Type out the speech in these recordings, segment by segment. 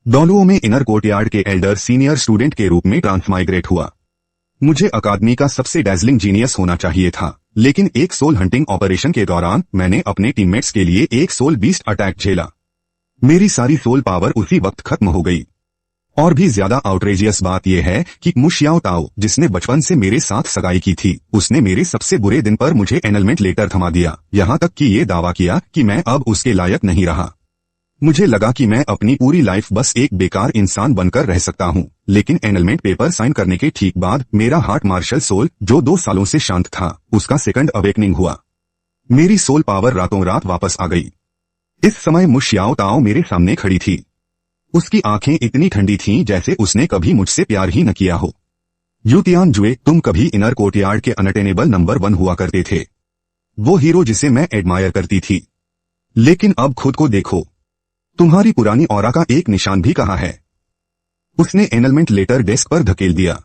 डॉलुओ में inner courtyard के Elder senior student के रूप में ट्रांसमाइग्रेट हुआ। मुझे अकादमी का सबसे डैजलिंग जीनियस होना चाहिए था, लेकिन एक सोल हंटिंग ऑपरेशन के दौरान मैंने अपने टीममेट्स के लिए एक सोल बीस्ट अटैक झेला। मेरी सारी सोल पावर उसी वक्त खत्म हो गई। और भी ज्यादा आउटरेजियस बात यह है कि मु शियाओ ताओ, जिसने बचपन से मेरे साथ सगाई की थी, उसने मेरे सबसे बुरे दिन पर मुझे एनलमेंट लेटर थमा दिया, यहाँ तक कि ये दावा किया कि मैं अब उसके लायक नहीं रहा। मुझे लगा कि मैं अपनी पूरी लाइफ बस एक बेकार इंसान बनकर रह सकता हूँ, लेकिन एनलमेंट पेपर साइन करने के ठीक बाद मेरा हार्ट मार्शल सोल, जो 2 सालों से शांत था, उसका सेकंड अवेकनिंग हुआ। मेरी सोल पावर रातों रात वापस आ गई। इस समय मु शियाओ ताओ मेरे सामने खड़ी थी। उसकी आंखें इतनी ठंडी थीं जैसे उसने कभी मुझसे प्यार ही न किया हो। यूतियान जुए, तुम कभी इनर कोर्टयार्ड के अनअटेनेबल नंबर 1 हुआ करते थे, वो हीरो जिसे मैं एडमायर करती थी। लेकिन अब खुद को देखो, तुम्हारी पुरानी ऑरा का एक निशान भी कहाँ है? उसने एनलमेंट लेटर डेस्क पर धकेल दिया।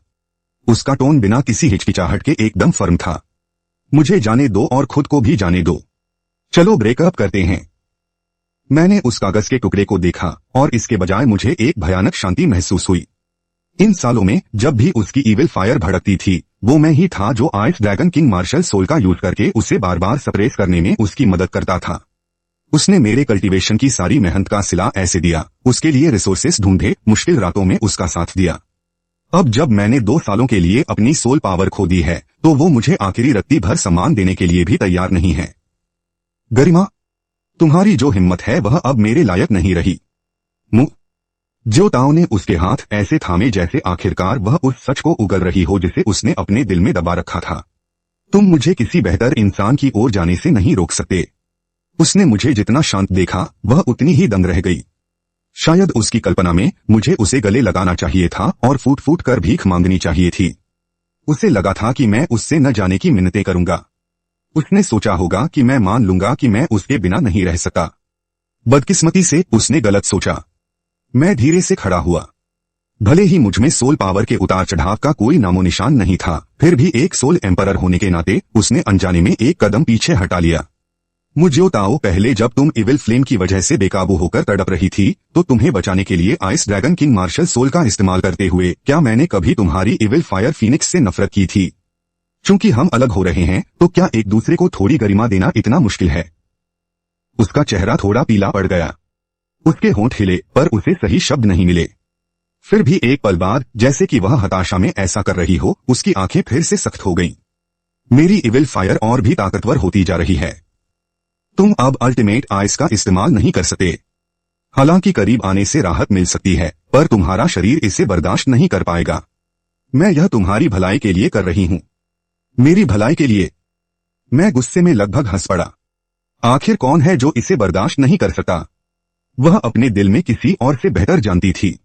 उसका टोन बिना किसी हिचकिचाहट के एकदम फर्म था। मुझे जाने दो और खुद को भी जाने दो। चलो ब्रेकअप करते हैं। मैंने उस कागज के टुकड़े को देखा और इसके बजाय मुझे एक भयानक शांति महसूस हुई। इन सालों में जब भी उसकी इविल फायर भड़कती थी, वो मैं ही था जो ice dragon king martial soul का यूज करके उसे बार बार सप्रेस करने में उसकी मदद करता था। उसने मेरे कल्टीवेशन की सारी मेहनत का सिला ऐसे दिया, उसके लिए रिसोर्सेस ढूंढे, मुश्किल रातों में उसका साथ दिया। अब जब मैंने 2 सालों के लिए अपनी सोल पावर खो दी है, तो वो मुझे आखिरी रत्ती भर सम्मान देने के लिए भी तैयार नहीं है। गरिमा, तुम्हारी जो हिम्मत है वह अब मेरे लायक नहीं रही। मु जो ताओ ने उसके हाथ ऐसे थामे जैसे आखिरकार वह उस सच को उगल रही हो जिसे उसने अपने दिल में दबा रखा था। तुम मुझे किसी बेहतर इंसान की ओर जाने से नहीं रोक सकते। उसने मुझे जितना शांत देखा, वह उतनी ही दंग रह गई। शायद उसकी कल्पना में मुझे उसे गले लगाना चाहिए था और फूट फूट कर भीख मांगनी चाहिए थी। उसे लगा था कि मैं उससे न जाने की मिन्नतें करूंगा। उसने सोचा होगा कि मैं मान लूंगा कि मैं उसके बिना नहीं रह सकता। बदकिस्मती से उसने गलत सोचा। मैं धीरे से खड़ा हुआ। भले ही मुझमें सोल पावर के उतार चढ़ाव का कोई नामो निशान नहीं था, फिर भी एक सोल एम्परर होने के नाते उसने अनजाने में एक कदम पीछे हटा लिया। मुझे ताओ, पहले जब तुम इविल फ्लेम की वजह से बेकाबू होकर तड़प रही थी, तो तुम्हें बचाने के लिए ice dragon king martial soul का इस्तेमाल करते हुए क्या मैंने कभी तुम्हारी इविल फायर फीनिक्स से नफरत की थी? चूंकि हम अलग हो रहे हैं, तो क्या एक दूसरे को थोड़ी गरिमा देना इतना मुश्किल है? उसका चेहरा थोड़ा पीला पड़ गया। उसके होंठ हिले, पर उसे सही शब्द नहीं मिले। फिर भी एक पल बाद, जैसे कि वह हताशा में ऐसा कर रही हो, उसकी आंखें फिर से सख्त हो गईं। मेरी इविल फायर और भी ताकतवर होती जा रही है। तुम अब अल्टीमेट आइस का इस्तेमाल नहीं कर सकते। हालांकि करीब आने से राहत मिल सकती है, पर तुम्हारा शरीर इसे बर्दाश्त नहीं कर पाएगा। मैं यह तुम्हारी भलाई के लिए कर रही हूं। मेरी भलाई के लिए। मैं गुस्से में लगभग हंस पड़ा। आखिर कौन है जो इसे बर्दाश्त नहीं कर सकता? वह अपने दिल में किसी और से बेहतर जानती थी।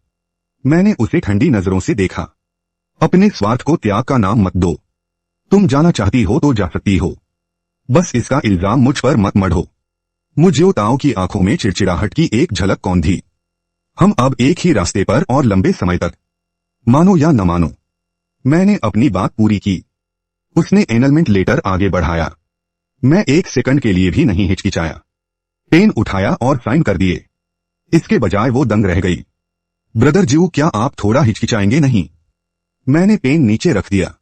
मैंने उसे ठंडी नजरों से देखा। अपने स्वार्थ को त्याग का नाम मत दो। तुम जाना चाहती हो तो जा सकती हो, बस इसका इल्जाम मुझ पर मत मढ़ो। मुझे ताओ की आंखों में चिड़चिड़ाहट की एक झलक कौन थी। हम अब एक ही रास्ते पर और लंबे समय तक, मानो या न मानो। मैंने अपनी बात पूरी की। उसने एनलमेंट लेटर आगे बढ़ाया। मैं एक सेकंड के लिए भी नहीं हिचकिचाया। पेन उठाया और साइन कर दिए। इसके बजाय वो दंग रह गई। ब्रदर जीव, क्या आप थोड़ा हिचकिचाएंगे नहीं? मैंने पेन नीचे रख दिया।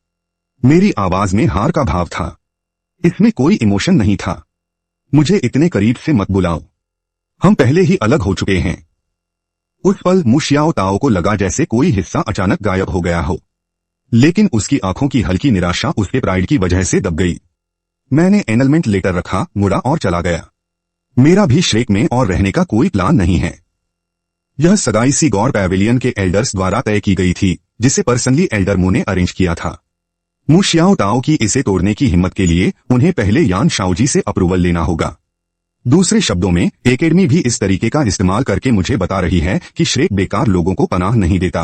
मेरी आवाज में हार का भाव था। इसमें कोई इमोशन नहीं था। मुझे इतने करीब से मत बुलाओ। हम पहले ही अलग हो चुके हैं। उस पल मु शियाओ ताओ को लगा जैसे कोई हिस्सा अचानक गायब हो गया हो, लेकिन उसकी आंखों की हल्की निराशा उसके प्राइड की वजह से दब गई। मैंने एनलमेंट लेटर रखा, मुड़ा और चला गया। मेरा भी श्रेक में और रहने का कोई प्लान नहीं है। यह सगाई सी गॉड पैवेलियन के एल्डर्स द्वारा तय की गई थी, जिसे पर्सनली एल्डर मु ने अरेंज किया था। मु शियाओ ताओ की इसे तोड़ने की हिम्मत के लिए उन्हें पहले यान शाओजी से अप्रूवल लेना होगा। दूसरे शब्दों में, एकेडमी भी इस तरीके का इस्तेमाल करके मुझे बता रही है कि श्रेक बेकार लोगों को पनाह नहीं देता।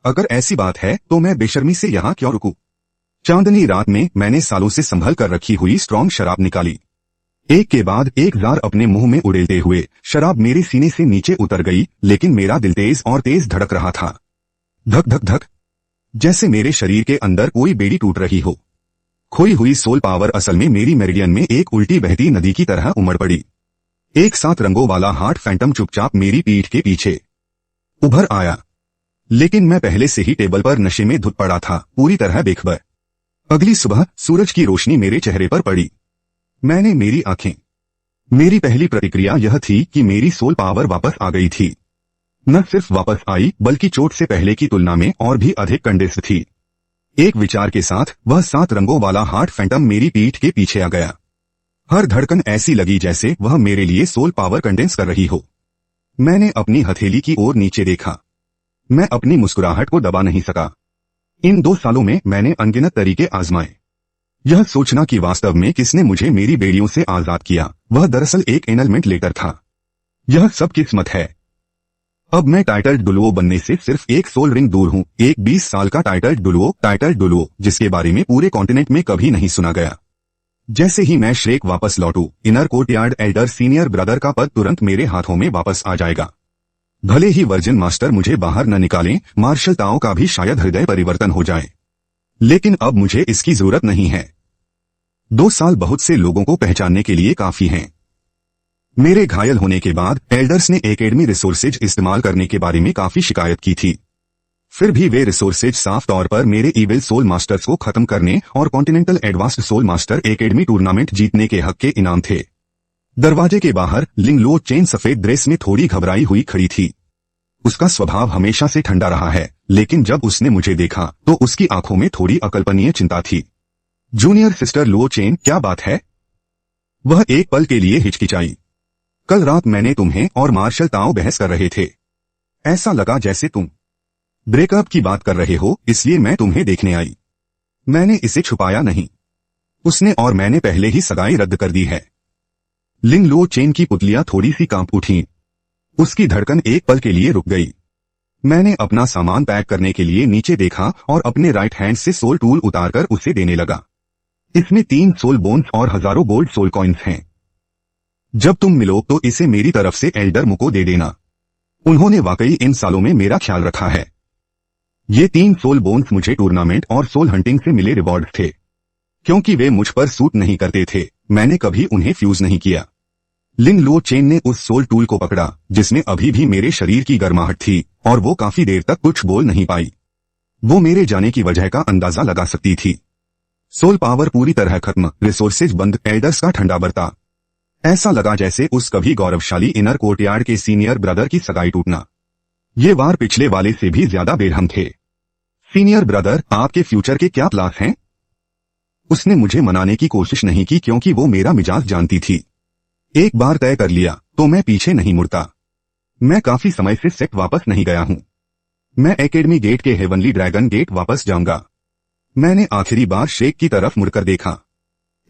अगर ऐसी बात है तो मैं बेशर्मी से यहाँ क्यों रुकूं? चांदनी रात में मैंने सालों से संभल कर रखी हुई स्ट्रॉन्ग शराब निकाली। एक के बाद एक जार अपने मुंह में उड़ेलते हुए शराब मेरे सीने से नीचे उतर गई, लेकिन मेरा दिल तेज और तेज धड़क रहा था। धक धक धक, जैसे मेरे शरीर के अंदर कोई बेड़ी टूट रही हो। खोई हुई सोल पावर असल में मेरी मेरिडियन में एक उल्टी बहती नदी की तरह उमड़ पड़ी। एक सात रंगों वाला हार्ट फैंटम चुपचाप मेरी पीठ के पीछे उभर आया, लेकिन मैं पहले से ही टेबल पर नशे में धुत पड़ा था, पूरी तरह बेखबर। अगली सुबह सूरज की रोशनी मेरे चेहरे पर पड़ी। मेरी पहली प्रतिक्रिया यह थी कि मेरी सोल पावर वापस आ गई थी। न सिर्फ वापस आई, बल्कि चोट से पहले की तुलना में और भी अधिक कंडेंस्ड थी। एक विचार के साथ वह 7 रंगों वाला हार्ट फैंटम मेरी पीठ के पीछे आ गया। हर धड़कन ऐसी लगी जैसे वह मेरे लिए सोल पावर कंडेंस कर रही हो। मैंने अपनी हथेली की ओर नीचे देखा। मैं अपनी मुस्कुराहट को दबा नहीं सका। इन 2 सालों में मैंने अनगिनत तरीके आजमाए। यह सोचना कि वास्तव में किसने मुझे मेरी बेड़ियों से आजाद किया, वह दरअसल एक एनलमेंट लेटर था। यह सब किस्मत है। अब मैं टाइटल डुलुओ बनने से सिर्फ एक सोल रिंग दूर हूँ, एक 20 साल का टाइटल डुलुओ जिसके बारे में पूरे कॉन्टिनेंट में कभी नहीं सुना गया। जैसे ही मैं श्रेक वापस लौटूं, inner courtyard elder senior brother का पद तुरंत मेरे हाथों में वापस आ जाएगा। भले ही वर्जिन मास्टर मुझे बाहर न निकालें, मार्शल ताओ का भी शायद हृदय परिवर्तन हो जाए, लेकिन अब मुझे इसकी जरूरत नहीं है। 2 साल बहुत से लोगों को पहचानने के लिए काफी हैं। मेरे घायल होने के बाद एल्डर्स ने एकेडमी रिसोर्सेज इस्तेमाल करने के बारे में काफी शिकायत की थी। फिर भी वे रिसोर्सेज साफ तौर पर मेरे इविल सोल मास्टर्स को खत्म करने और continental advanced soul master academy tournament जीतने के हक के इनाम थे। दरवाजे के बाहर लिंग लो चेन सफेद ड्रेस में थोड़ी घबराई हुई खड़ी थी। उसका स्वभाव हमेशा से ठंडा रहा है, लेकिन जब उसने मुझे देखा तो उसकी आंखों में थोड़ी अकल्पनीय चिंता थी। जूनियर सिस्टर लो चेन, क्या बात है? वह एक पल के लिए हिचकिचाई। कल रात मैंने तुम्हें और मार्शल ताओ बहस कर रहे थे। ऐसा लगा जैसे तुम ब्रेकअप की बात कर रहे हो, इसलिए मैं तुम्हें देखने आई। मैंने इसे छुपाया नहीं। उसने और मैंने पहले ही सगाई रद्द कर दी है। लिंग लो चेन की पुतलियां थोड़ी सी कांप उठीं। उसकी धड़कन एक पल के लिए रुक गई। मैंने अपना सामान पैक करने के लिए नीचे देखा और अपने राइट हैंड से सोल टूल उतारकर उसे देने लगा। इसमें 3 सोल बोन्स और हजारों गोल्ड सोल कॉइन्स हैं। जब तुम मिलो तो इसे मेरी तरफ से एल्डर मुको दे देना। उन्होंने वाकई इन सालों में मेरा ख्याल रखा है। ये 3 सोल बोन्स मुझे टूर्नामेंट और सोल हंटिंग से मिले रिवॉर्ड थे। क्योंकि वे मुझ पर सूट नहीं करते थे, मैंने कभी उन्हें फ्यूज नहीं किया। लिंग लो चेन ने उस सोल टूल को पकड़ा जिसमें अभी भी मेरे शरीर की गर्माहट थी, और वो काफी देर तक कुछ बोल नहीं पाई। वो मेरे जाने की वजह का अंदाजा लगा सकती थी। सोल पावर पूरी तरह खत्म, रिसोर्सेज बंद, एल्डर्स का ठंडा बरता। ऐसा लगा जैसे उस कभी गौरवशाली इनर कोर्टयार्ड के सीनियर ब्रदर की सगाई टूटना। ये वार पिछले वाले से भी ज्यादा बेरहम थे। सीनियर ब्रदर, आपके फ्यूचर के क्या प्लान हैं? उसने मुझे मनाने की कोशिश नहीं की क्योंकि वो मेरा मिजाज जानती थी। एक बार तय कर लिया तो मैं पीछे नहीं मुड़ता। मैं काफी समय से सेट वापस नहीं गया हूं। मैं एकेडमी गेट के हेवनली ड्रैगन गेट वापस जाऊंगा। मैंने आखिरी बार शेख की तरफ मुड़कर देखा।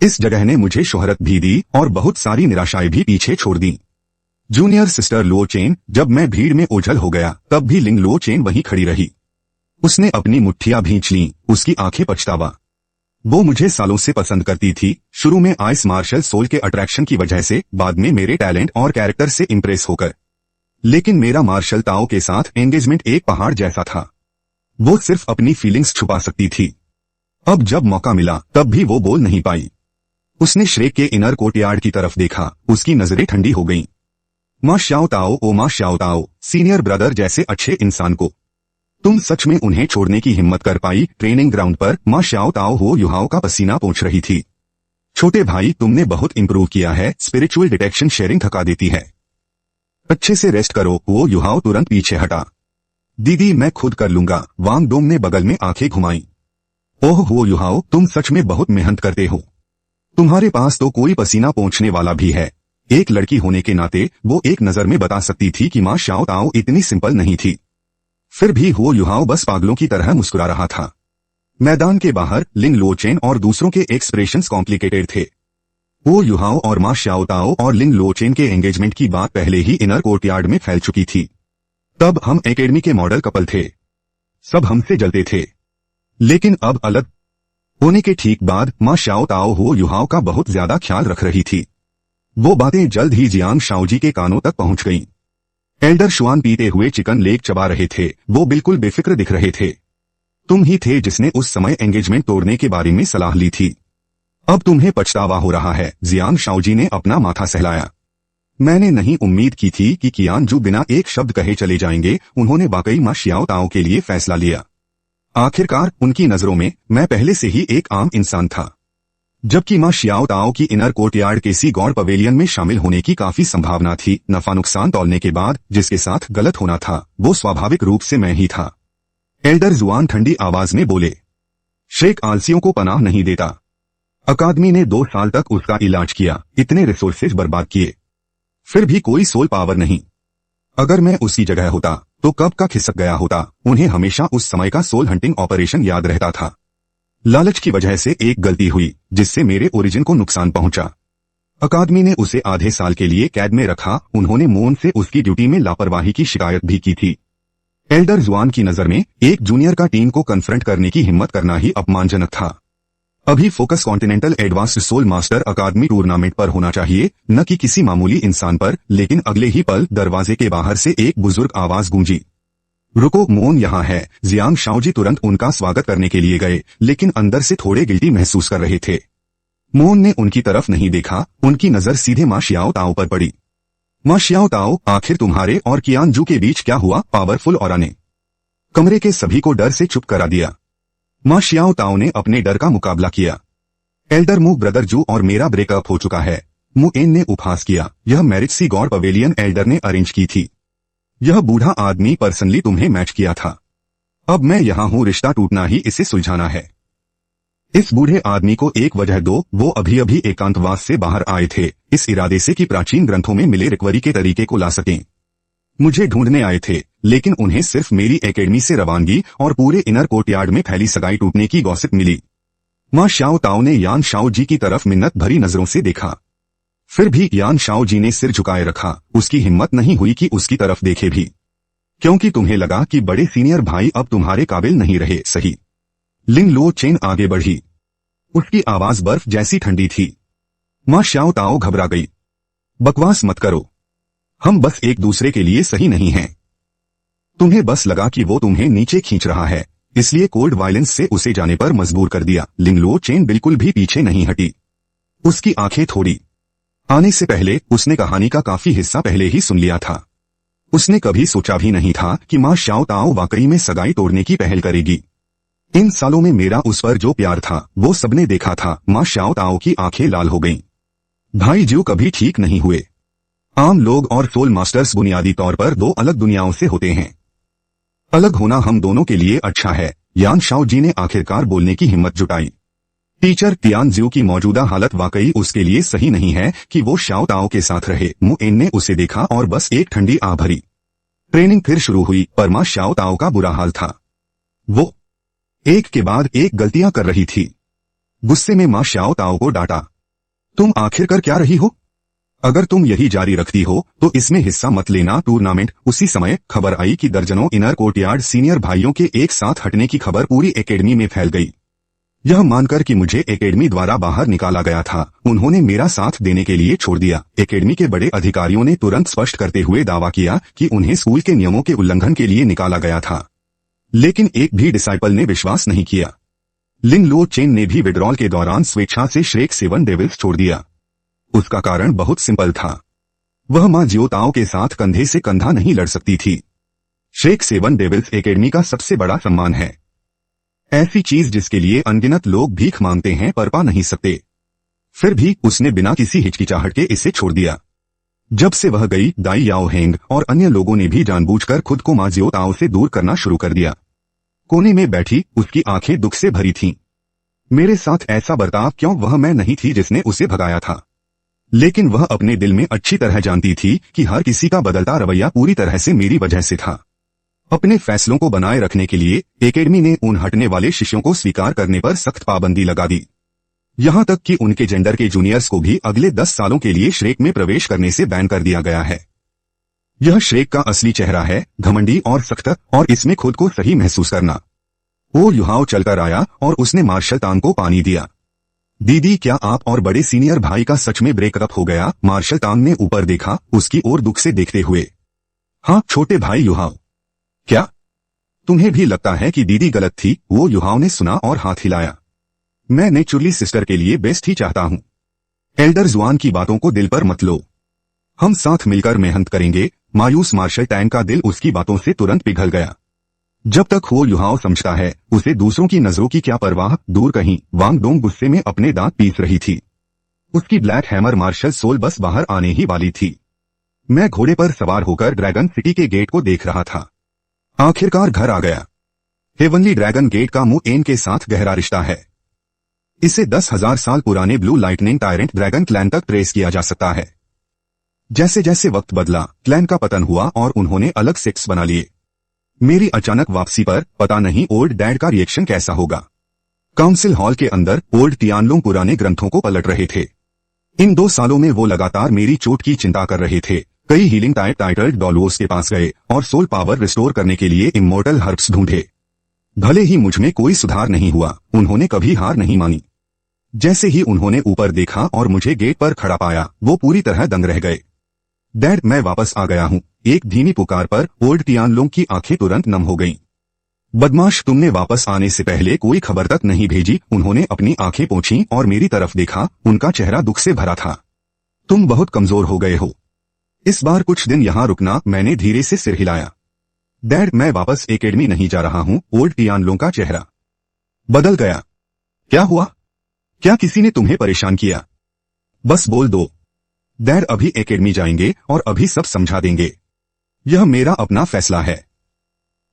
इस जगह ने मुझे शोहरत भी दी और बहुत सारी निराशाएं भी पीछे छोड़ दी। जूनियर सिस्टर लो चेन, जब मैं भीड़ में ओझल हो गया तब भी लिंग लो चेन वहीं खड़ी रही। उसने अपनी मुट्ठियां भींच लीं, उसकी आंखें पछतावा। वो मुझे सालों से पसंद करती थी, शुरू में आइस मार्शल सोल के अट्रैक्शन की वजह से, बाद में मेरे टैलेंट और कैरेक्टर से इम्प्रेस होकर। लेकिन मेरा मार्शल ताओ के साथ एंगेजमेंट एक पहाड़ जैसा था। वो सिर्फ अपनी फीलिंग्स छुपा सकती थी। अब जब मौका मिला तब भी वो बोल नहीं पाई। उसने श्रेक के इनर कोर्टयार्ड की तरफ देखा, उसकी नजरें ठंडी हो गईं। मां श्याओ ताओ, ओ मां श्याओ ताओ, सीनियर ब्रदर जैसे अच्छे इंसान को तुम सच में उन्हें छोड़ने की हिम्मत कर पाई? ट्रेनिंग ग्राउंड पर मां श्याओ ताओ हो युहाओ का पसीना पोंछ रही थी। छोटे भाई, तुमने बहुत इंप्रूव किया है, स्पिरिचुअल डिटेक्शन शेयरिंग थका देती है। अच्छे से रेस्ट करो। वो युहाओ तुरंत पीछे हटा। दीदी, मैं खुद कर लूंगा, वांग डोंग ने बगल में आंखें घुमाई। ओह हो युहाओ, तुम सच में बहुत मेहनत करते हो। तुम्हारे पास तो कोई पसीना पोंछने वाला भी है। एक लड़की होने के नाते वो एक नजर में बता सकती थी कि मां श्याओ ताओ इतनी सिंपल नहीं थी। फिर भी हो युहाओ बस पागलों की तरह मुस्कुरा रहा था। मैदान के बाहर लिंग लो चेन और दूसरों के एक्सप्रेशंस कॉम्प्लिकेटेड थे। वो युहाओ और मां श्याओ ताओ और लिंग लो चेन के एंगेजमेंट की बात पहले ही इनर कोर्टयार्ड में फैल चुकी थी। तब हम एकेडमी के मॉडल कपल थे। सब हमसे जलते थे। लेकिन अब अलग होने के ठीक बाद मां श्याओ ताओ हो युहाओ का बहुत ज्यादा ख्याल रख रही थी। वो बातें जल्द ही जियांग शाओजी के कानों तक पहुंच गईं। एल्डर शुआन पीते हुए चिकन लेग चबा रहे थे। वो बिल्कुल बेफिक्र दिख रहे थे। तुम ही थे जिसने उस समय एंगेजमेंट तोड़ने के बारे में सलाह ली थी। अब तुम्हें पछतावा हो रहा है। जियांग शाओजी ने अपना माथा सहलाया। मैंने नहीं उम्मीद की थी कि कियानजू बिना एक शब्द कहे चले जाएंगे। उन्होंने वाकई मा शियाओ ताओ के लिए फैसला लिया। आखिरकार उनकी नजरों में मैं पहले से ही एक आम इंसान था, जबकि मां शियाओ ताओ की इनर कोर्टयार्ड के सी गॉड पवेलियन में शामिल होने की काफी संभावना थी। नफा नुकसान तौलने के बाद जिसके साथ गलत होना था वो स्वाभाविक रूप से मैं ही था। एल्डर जुआन ठंडी आवाज में बोले, श्रेक आलसियों को पनाह नहीं देता। अकादमी ने 2 साल तक उसका इलाज किया, इतने रिसोर्सेज बर्बाद किए, फिर भी कोई सोल पावर नहीं। अगर मैं उसकी जगह होता तो कब का खिसक गया होता। उन्हें हमेशा उस समय का सोल हंटिंग ऑपरेशन याद रहता था। लालच की वजह से एक गलती हुई जिससे मेरे ओरिजिन को नुकसान पहुंचा। अकादमी ने उसे आधे साल के लिए कैद में रखा। उन्होंने मोन से उसकी ड्यूटी में लापरवाही की शिकायत भी की थी। एल्डर जुआन की नजर में एक जूनियर का टीम को कन्फ्रंट करने की हिम्मत करना ही अपमानजनक था। अभी focus continental advanced soul master academy tournament पर होना चाहिए, न कि किसी मामूली इंसान पर। लेकिन अगले ही पल दरवाजे के बाहर से एक बुजुर्ग आवाज गूंजी, रुको, मोन यहाँ है। जियांग शाओजी तुरंत उनका स्वागत करने के लिए गए, लेकिन अंदर से थोड़े गिल्टी महसूस कर रहे थे। मोन ने उनकी तरफ नहीं देखा। उनकी नजर सीधे मां शियाओ ताओ पर पड़ी। मां शियाओ ताओ, आखिर तुम्हारे और कियानजू के बीच क्या हुआ? पावरफुल ऑरा ने कमरे के सभी को डर से चुप करा दिया। मां शियाओ ताओ ने अपने डर का मुकाबला किया। एल्डर मु ब्रदर जू और मेरा ब्रेकअप हो चुका है। मु एन ने उपहास किया। यह मैरिज सी गॉड पवेलियन एल्डर ने अरेंज की थी। यह बूढ़ा आदमी पर्सनली तुम्हें मैच किया था। अब मैं यहाँ हूँ, रिश्ता टूटना ही इसे सुलझाना है। इस बूढ़े आदमी को एक वजह दो। वो अभी अभी एकांतवास से बाहर आए थे, इस इरादे से कि प्राचीन ग्रंथों में मिले रिकवरी के तरीके को ला सकें। मुझे ढूंढने आए थे, लेकिन उन्हें सिर्फ मेरी एकेडमी से रवानगी और पूरे इनर कोर्टयार्ड में फैली सगाई टूटने की गॉसिप मिली। मां शियाओ ताओ ने यान शाओ जी की तरफ मिन्नत भरी नजरों से देखा। फिर भी यान शाओ जी ने सिर झुकाए रखा। उसकी हिम्मत नहीं हुई कि उसकी तरफ देखे भी, क्योंकि तुम्हें लगा कि बड़े सीनियर भाई अब तुम्हारे काबिल नहीं रहे, सही? लिंग लो चेन आगे बढ़ी। उसकी आवाज बर्फ जैसी ठंडी थी। मां शियाओ ताओ घबरा गई। बकवास मत करो, हम बस एक दूसरे के लिए सही नहीं हैं। तुम्हें बस लगा कि वो तुम्हें नीचे खींच रहा है, इसलिए कोल्ड वायलेंस से उसे जाने पर मजबूर कर दिया। लिंग लो चेन बिल्कुल भी पीछे नहीं हटी। उसकी आंखें थोड़ी आने से पहले उसने कहानी का काफी हिस्सा पहले ही सुन लिया था। उसने कभी सोचा भी नहीं था कि मां शियाओ ताओ वाकई में सगाई तोड़ने की पहल करेगी। इन सालों में मेरा उस पर जो प्यार था वो सबने देखा था। मां शियाओ ताओ की आंखें लाल हो गईं। भाई ज्यू कभी ठीक नहीं हुए। आम लोग और सोल मास्टर्स बुनियादी तौर पर 2 अलग दुनियाओं से होते हैं। अलग होना हम दोनों के लिए अच्छा है। यान शाओ जी ने आखिरकार बोलने की हिम्मत जुटाई। टीचर तियानज्यू की मौजूदा हालत वाकई उसके लिए सही नहीं है कि वो शियाओ ताओ के साथ रहे। मु एन ने उसे देखा और बस एक ठंडी आह भरी। ट्रेनिंग फिर शुरू हुई, पर मां शियाओ ताओ का बुरा हाल था। वो एक के बाद एक गलतियां कर रही थी। गुस्से में मां शियाओ ताओ को डांटा, तुम आखिर कर क्या रही हो? अगर तुम यही जारी रखती हो तो इसमें हिस्सा मत लेना टूर्नामेंट। उसी समय खबर आई कि दर्जनों इनर कोर्टयार्ड सीनियर भाइयों के एक साथ हटने की खबर पूरी एकेडमी में फैल गई। यह मानकर कि मुझे एकेडमी द्वारा बाहर निकाला गया था, उन्होंने मेरा साथ देने के लिए छोड़ दिया। एकेडमी के बड़े अधिकारियों ने तुरंत स्पष्ट करते हुए दावा किया कि उन्हें स्कूल के नियमों के उल्लंघन के लिए निकाला गया था, लेकिन एक भी डिसाइपल ने विश्वास नहीं किया। लिंग लो चेन ने भी विड्रॉल के दौरान स्वेच्छा से श्रेक 7 डेविल्स छोड़ दिया। उसका कारण बहुत सिंपल था, वह मां जियो ताओ के साथ कंधे से कंधा नहीं लड़ सकती थी। श्रेक 7 डेविल्स एकेडमी का सबसे बड़ा सम्मान है, ऐसी चीज जिसके लिए अनगिनत लोग भीख मांगते हैं पर पा नहीं सकते। फिर भी उसने बिना किसी हिचकिचाहट के इसे छोड़ दिया। जब से वह गई, दाई याओ हेंग और अन्य लोगों ने भी जानबूझकर खुद को मां जियो ताओ से दूर करना शुरू कर दिया। कोने में बैठी उसकी आंखें दुख से भरी थीं। मेरे साथ ऐसा बर्ताव क्यों? वह मैं नहीं थी जिसने उसे भगाया था, लेकिन वह अपने दिल में अच्छी तरह जानती थी कि हर किसी का बदलता रवैया पूरी तरह से मेरी वजह से था। अपने फैसलों को बनाए रखने के लिए एकेडमी ने उन हटने वाले शिष्यों को स्वीकार करने पर सख्त पाबंदी लगा दी, यहां तक कि उनके जेंडर के जूनियर्स को भी अगले 10 सालों के लिए श्रेक में प्रवेश करने से बैन कर दिया गया है। यह श्रेक का असली चेहरा है, घमंडी और सख्त, और इसमें खुद को सही महसूस करना। ओ युहाओ चलकर आया और उसने मार्शल तांग को पानी दिया। दीदी, क्या आप और बड़े सीनियर भाई का सच में ब्रेकअप हो गया? मार्शल तांग ने ऊपर देखा, उसकी ओर दुख से देखते हुए। हाँ छोटे भाई युहाओ, क्या तुम्हें भी लगता है कि दीदी गलत थी? वो युहाओ ने सुना और हाथ हिलाया। मैं नेचुरली सिस्टर के लिए बेस्ट ही चाहता हूं। एल्डर जुआन की बातों को दिल पर मत लो। हम साथ मिलकर मेहनत करेंगे। मायूस मार्शल टैंग का दिल उसकी बातों से तुरंत पिघल गया। जब तक वो युहाओं समझता है, उसे दूसरों की नजरों की क्या परवाह। दूर कहीं वांग डोंग गुस्से में अपने दांत पीस रही थी। उसकी ब्लैक हैमर मार्शल सोल बस बाहर आने ही वाली थी। मैं घोड़े पर सवार होकर ड्रैगन सिटी के गेट को देख रहा था। आखिरकार घर आ गया। हेवनली ड्रैगन गेट का मुंह एन के साथ गहरा रिश्ता है। इसे 10,000 साल पुराने blue lightning tyrant dragon clan तक ट्रेस किया जा सकता है। जैसे जैसे वक्त बदला, क्लैन का पतन हुआ और उन्होंने अलग सेक्ट्स बना लिए। मेरी अचानक वापसी पर पता नहीं ओल्ड डैड का रिएक्शन कैसा होगा। काउंसिल हॉल के अंदर ओल्ड टियानलोंग पुराने ग्रंथों को पलट रहे थे। इन 2 सालों में वो लगातार मेरी चोट की चिंता कर रहे थे। कई हीलिंग टाइटल्ड डॉलोस के पास गए और सोल पावर रिस्टोर करने के लिए इमोर्टल हर्ब्स ढूंढे। भले ही मुझमें कोई सुधार नहीं हुआ, उन्होंने कभी हार नहीं मानी। जैसे ही उन्होंने ऊपर देखा और मुझे गेट पर खड़ा पाया, वो पूरी तरह दंग रह गए। डैड, मैं वापस आ गया हूँ। एक धीमी पुकार पर ओल्ड टियानलोंग की आंखें तुरंत नम हो गईं। बदमाश, तुमने वापस आने से पहले कोई खबर तक नहीं भेजी। उन्होंने अपनी आंखें पोंछी और मेरी तरफ देखा। उनका चेहरा दुख से भरा था। तुम बहुत कमजोर हो गए हो। इस बार कुछ दिन यहाँ रुकना। मैंने धीरे से सिर हिलाया। डैड, मैं वापस एकेडमी नहीं जा रहा हूँ। ओल्ड टियानलोंग का चेहरा बदल गया। क्या हुआ? क्या किसी ने तुम्हें परेशान किया? बस बोल दो। डैड, अभी एकेडमी जाएंगे और अभी सब समझा देंगे। यह मेरा अपना फैसला है।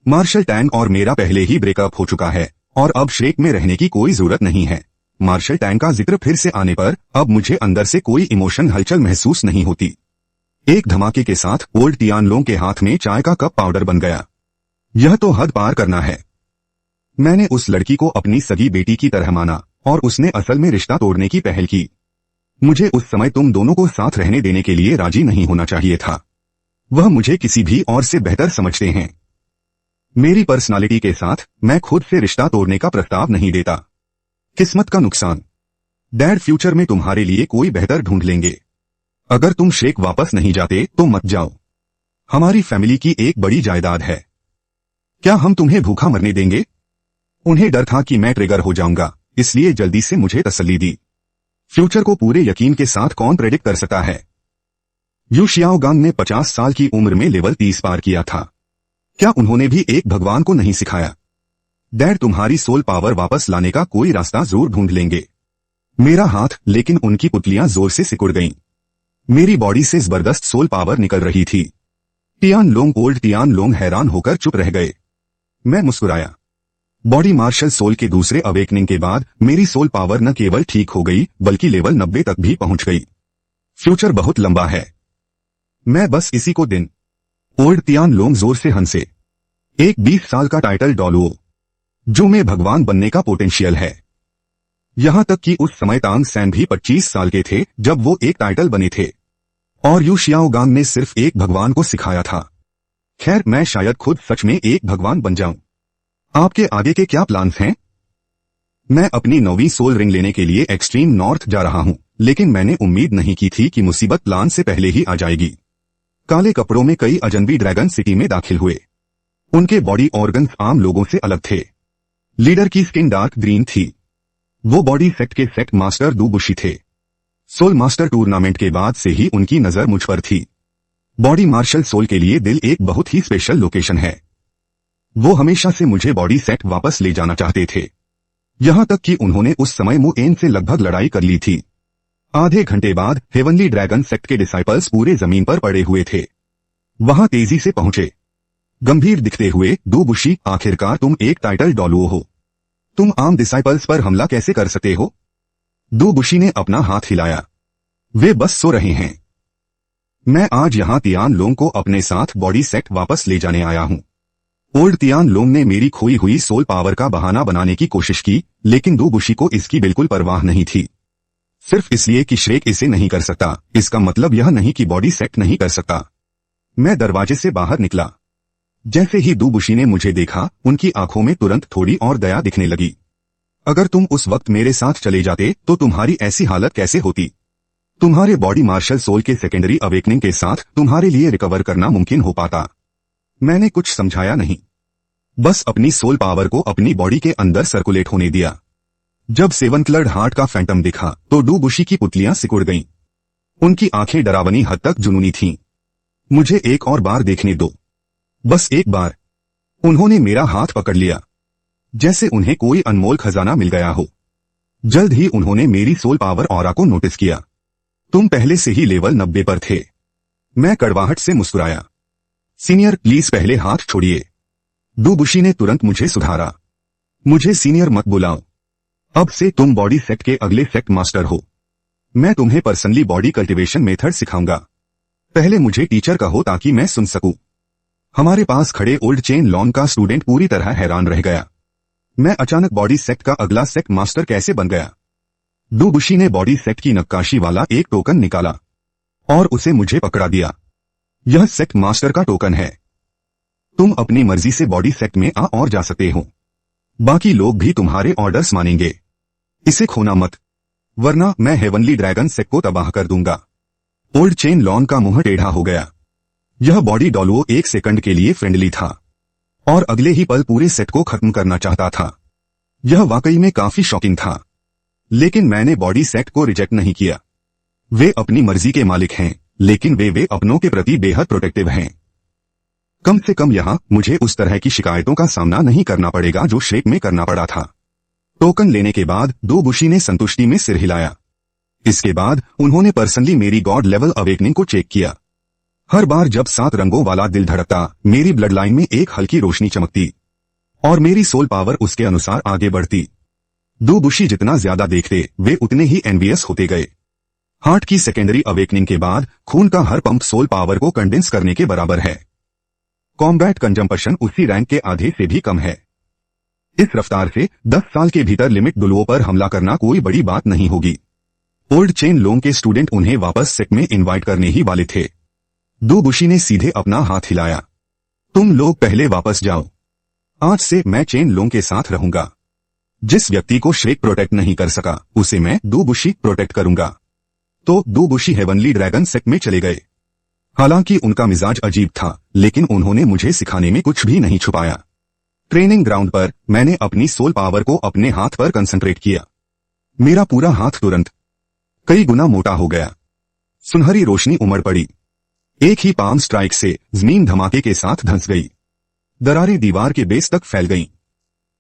मार्शल टैंग और मेरा पहले ही ब्रेकअप हो चुका है और अब श्रेक में रहने की कोई जरूरत नहीं है। मार्शल टैंग का जिक्र फिर से आने पर अब मुझे अंदर से कोई इमोशन हलचल महसूस नहीं होती। एक धमाके के साथ ओल्ड टियानलोंग के हाथ में चाय का कप पाउडर बन गया। यह तो हद पार करना है। मैंने उस लड़की को अपनी सगी बेटी की तरह माना और उसने असल में रिश्ता तोड़ने की पहल की। मुझे उस समय तुम दोनों को साथ रहने देने के लिए राजी नहीं होना चाहिए था। वह मुझे किसी भी और से बेहतर समझते हैं। मेरी पर्सनालिटी के साथ मैं खुद से रिश्ता तोड़ने का प्रस्ताव नहीं देता। किस्मत का नुकसान। डैड, फ्यूचर में तुम्हारे लिए कोई बेहतर ढूंढ लेंगे। अगर तुम श्रेक वापस नहीं जाते तो मत जाओ। हमारी फैमिली की एक बड़ी जायदाद है। क्या हम तुम्हें भूखा मरने देंगे? उन्हें डर था कि मैं ट्रिगर हो जाऊंगा, इसलिए जल्दी से मुझे तसल्ली दी। फ्यूचर को पूरे यकीन के साथ कौन प्रेडिक्ट कर सकता है? यू शियाओगांग ने 50 साल की उम्र में लेवल 30 पार किया था। क्या उन्होंने भी एक भगवान को नहीं सिखाया? डैड, तुम्हारी सोल पावर वापस लाने का कोई रास्ता जरूर ढूंढ लेंगे। मेरा हाथ, लेकिन उनकी पुतलियां जोर से सिकुड़ गईं। मेरी बॉडी से जबरदस्त सोल पावर निकल रही थी। ओल्ड टियानलोंग हैरान होकर चुप रह गए। मैं मुस्कुराया। बॉडी मार्शल सोल के दूसरे अवेकनिंग के बाद मेरी सोल पावर न केवल ठीक हो गई बल्कि लेवल 90 तक भी पहुंच गई। फ्यूचर बहुत लंबा है। मैं बस इसी को दिन। ओल्ड टियानलोंग जोर से हंसे। एक 20 साल का टाइटल डॉलुओ, जो में भगवान बनने का पोटेंशियल है। यहां तक कि उस समय तांग सैन भी 25 साल के थे जब वो एक टाइटल बने थे और यू शियाओगांग ने सिर्फ एक भगवान को सिखाया था। खैर, मैं शायद खुद सच में एक भगवान बन जाऊं। आपके आगे के क्या प्लान्स हैं? मैं अपनी 9वीं सोल रिंग लेने के लिए एक्सट्रीम नॉर्थ जा रहा हूं, लेकिन मैंने उम्मीद नहीं की थी कि मुसीबत प्लान से पहले ही आ जाएगी। काले कपड़ों में कई अजनबी ड्रैगन सिटी में दाखिल हुए। उनके बॉडी ऑर्गन्स आम लोगों से अलग थे। लीडर की स्किन डार्क ग्रीन थी। वो बॉडी सेक्ट के सेक्ट मास्टर दू बुशी थे। सोल मास्टर टूर्नामेंट के बाद से ही उनकी नजर मुझ पर थी। बॉडी मार्शल सोल के लिए दिल एक बहुत ही स्पेशल लोकेशन है। वो हमेशा से मुझे बॉडी सेट वापस ले जाना चाहते थे। यहां तक कि उन्होंने उस समय मुएन से लगभग लड़ाई कर ली थी। आधे घंटे बाद हेवनली ड्रैगन सेक्ट के डिसाइपल्स पूरे जमीन पर पड़े हुए थे। वहां तेजी से पहुंचे। गंभीर दिखते हुए दू बुशी, आखिरकार तुम एक टाइटल डॉलुओ हो। तुम आम डिसाइपल्स पर हमला कैसे कर सकते हो? दू बुशी ने अपना हाथ हिलाया। वे बस सो रहे हैं। मैं आज यहां टियानलोंग को अपने साथ बॉडी सेट वापस ले जाने आया हूं। ओल्ड टियानलोंग ने मेरी खोई हुई सोल पावर का बहाना बनाने की कोशिश की, लेकिन दू बुशी को इसकी बिल्कुल परवाह नहीं थी। सिर्फ इसलिए कि श्रेक इसे नहीं कर सकता, इसका मतलब यह नहीं कि बॉडी सेट नहीं कर सकता। मैं दरवाजे से बाहर निकला। जैसे ही दू बुशी ने मुझे देखा, उनकी आंखों में तुरंत थोड़ी और दया दिखने लगी। अगर तुम उस वक्त मेरे साथ चले जाते तो तुम्हारी ऐसी हालत कैसे होती? तुम्हारे बॉडी मार्शल सोल के सेकेंडरी अवेकनिंग के साथ तुम्हारे लिए रिकवर करना मुमकिन हो पाता। मैंने कुछ समझाया नहीं, बस अपनी सोल पावर को अपनी बॉडी के अंदर सर्कुलेट होने दिया। जब 7 कलर्ड हार्ट का फैंटम दिखा तो दू बुशी की पुतलियां सिकुड़ गईं। उनकी आंखें डरावनी हद तक जुनूनी थीं। मुझे एक और बार देखने दो, बस एक बार। उन्होंने मेरा हाथ पकड़ लिया, जैसे उन्हें कोई अनमोल खजाना मिल गया हो। जल्द ही उन्होंने मेरी सोल पावर ऑरा को नोटिस किया। तुम पहले से ही लेवल 90 पर थे। मैं कड़वाहट से मुस्कुराया। सीनियर प्लीज पहले हाथ छोड़िए। डुबुशी ने तुरंत मुझे सुधारा। मुझे सीनियर मत बुलाओ। अब से तुम बॉडी सेक्ट के अगले सेक्ट मास्टर हो। मैं तुम्हें पर्सनली बॉडी कल्टीवेशन मेथड सिखाऊंगा। पहले मुझे टीचर कहो ताकि मैं सुन सकूं। हमारे पास खड़े ओल्ड चेन लॉन का स्टूडेंट पूरी तरह हैरान रह गया। मैं अचानक बॉडी सेक्ट का अगला सेक्ट मास्टर कैसे बन गया? डुबुशी ने बॉडी सेक्ट की नक्काशी वाला एक टोकन निकाला और उसे मुझे पकड़ा दिया। यह सेक्ट मास्टर का टोकन है। तुम अपनी मर्जी से बॉडी सेक्ट में आ और जा सकते हो। बाकी लोग भी तुम्हारे ऑर्डर्स मानेंगे। इसे खोना मत, वरना मैं हेवनली ड्रैगन सेक्ट को तबाह कर दूंगा। ओल्ड चेन लॉन का मुंह टेढ़ा हो गया। यह बॉडी डॉलवो 1 सेकंड के लिए फ्रेंडली था और अगले ही पल पूरे सेट को खत्म करना चाहता था। यह वाकई में काफी शॉकिंग था, लेकिन मैंने बॉडी सेक्ट को रिजेक्ट नहीं किया। वे अपनी मर्जी के मालिक हैं, लेकिन वे अपनों के प्रति बेहद प्रोटेक्टिव हैं। कम से कम यहाँ मुझे उस तरह की शिकायतों का सामना नहीं करना पड़ेगा जो श्रेक में करना पड़ा था। टोकन लेने के बाद डुबुशी ने संतुष्टि में सिर हिलाया। इसके बाद उन्होंने पर्सनली मेरी गॉड लेवल अवेकनिंग को चेक किया। हर बार जब 7 रंगों वाला दिल धड़कता, मेरी ब्लड लाइन में एक हल्की रोशनी चमकती और मेरी सोल पावर उसके अनुसार आगे बढ़ती। डुबुशी जितना ज्यादा देखते, वे उतने ही एनवियस होते गए। हार्ट की सेकेंडरी अवेकनिंग के बाद खून का हर पंप सोल पावर को कंडेंस करने के बराबर है। कॉम्बैट कंजम्पशन उसी रैंक के आधे से भी कम है। इस रफ्तार से 10 साल के भीतर लिमिट डुलवो पर हमला करना कोई बड़ी बात नहीं होगी। ओल्ड चेन लोंग के स्टूडेंट उन्हें वापस सेक्ट में इनवाइट करने ही वाले थे। डुबुशी ने सीधे अपना हाथ हिलाया। तुम लोग पहले वापस जाओ। आज से मैं चेन लोंग के साथ रहूंगा। जिस व्यक्ति को श्रेक प्रोटेक्ट नहीं कर सका, उसे मैं डुबुशी प्रोटेक्ट करूंगा। तो डुबुशी हेवनली ड्रैगन सेक्ट में चले गए। हालांकि उनका मिजाज अजीब था, लेकिन उन्होंने मुझे सिखाने में कुछ भी नहीं छुपाया। ट्रेनिंग ग्राउंड पर मैंने अपनी सोल पावर को अपने हाथ पर कंसंट्रेट किया। मेरा पूरा हाथ तुरंत कई गुना मोटा हो गया। सुनहरी रोशनी उमड़ पड़ी। एक ही पाम स्ट्राइक से जमीन धमाके के साथ धंस गई। दरारें दीवार के बेस तक फैल गईं।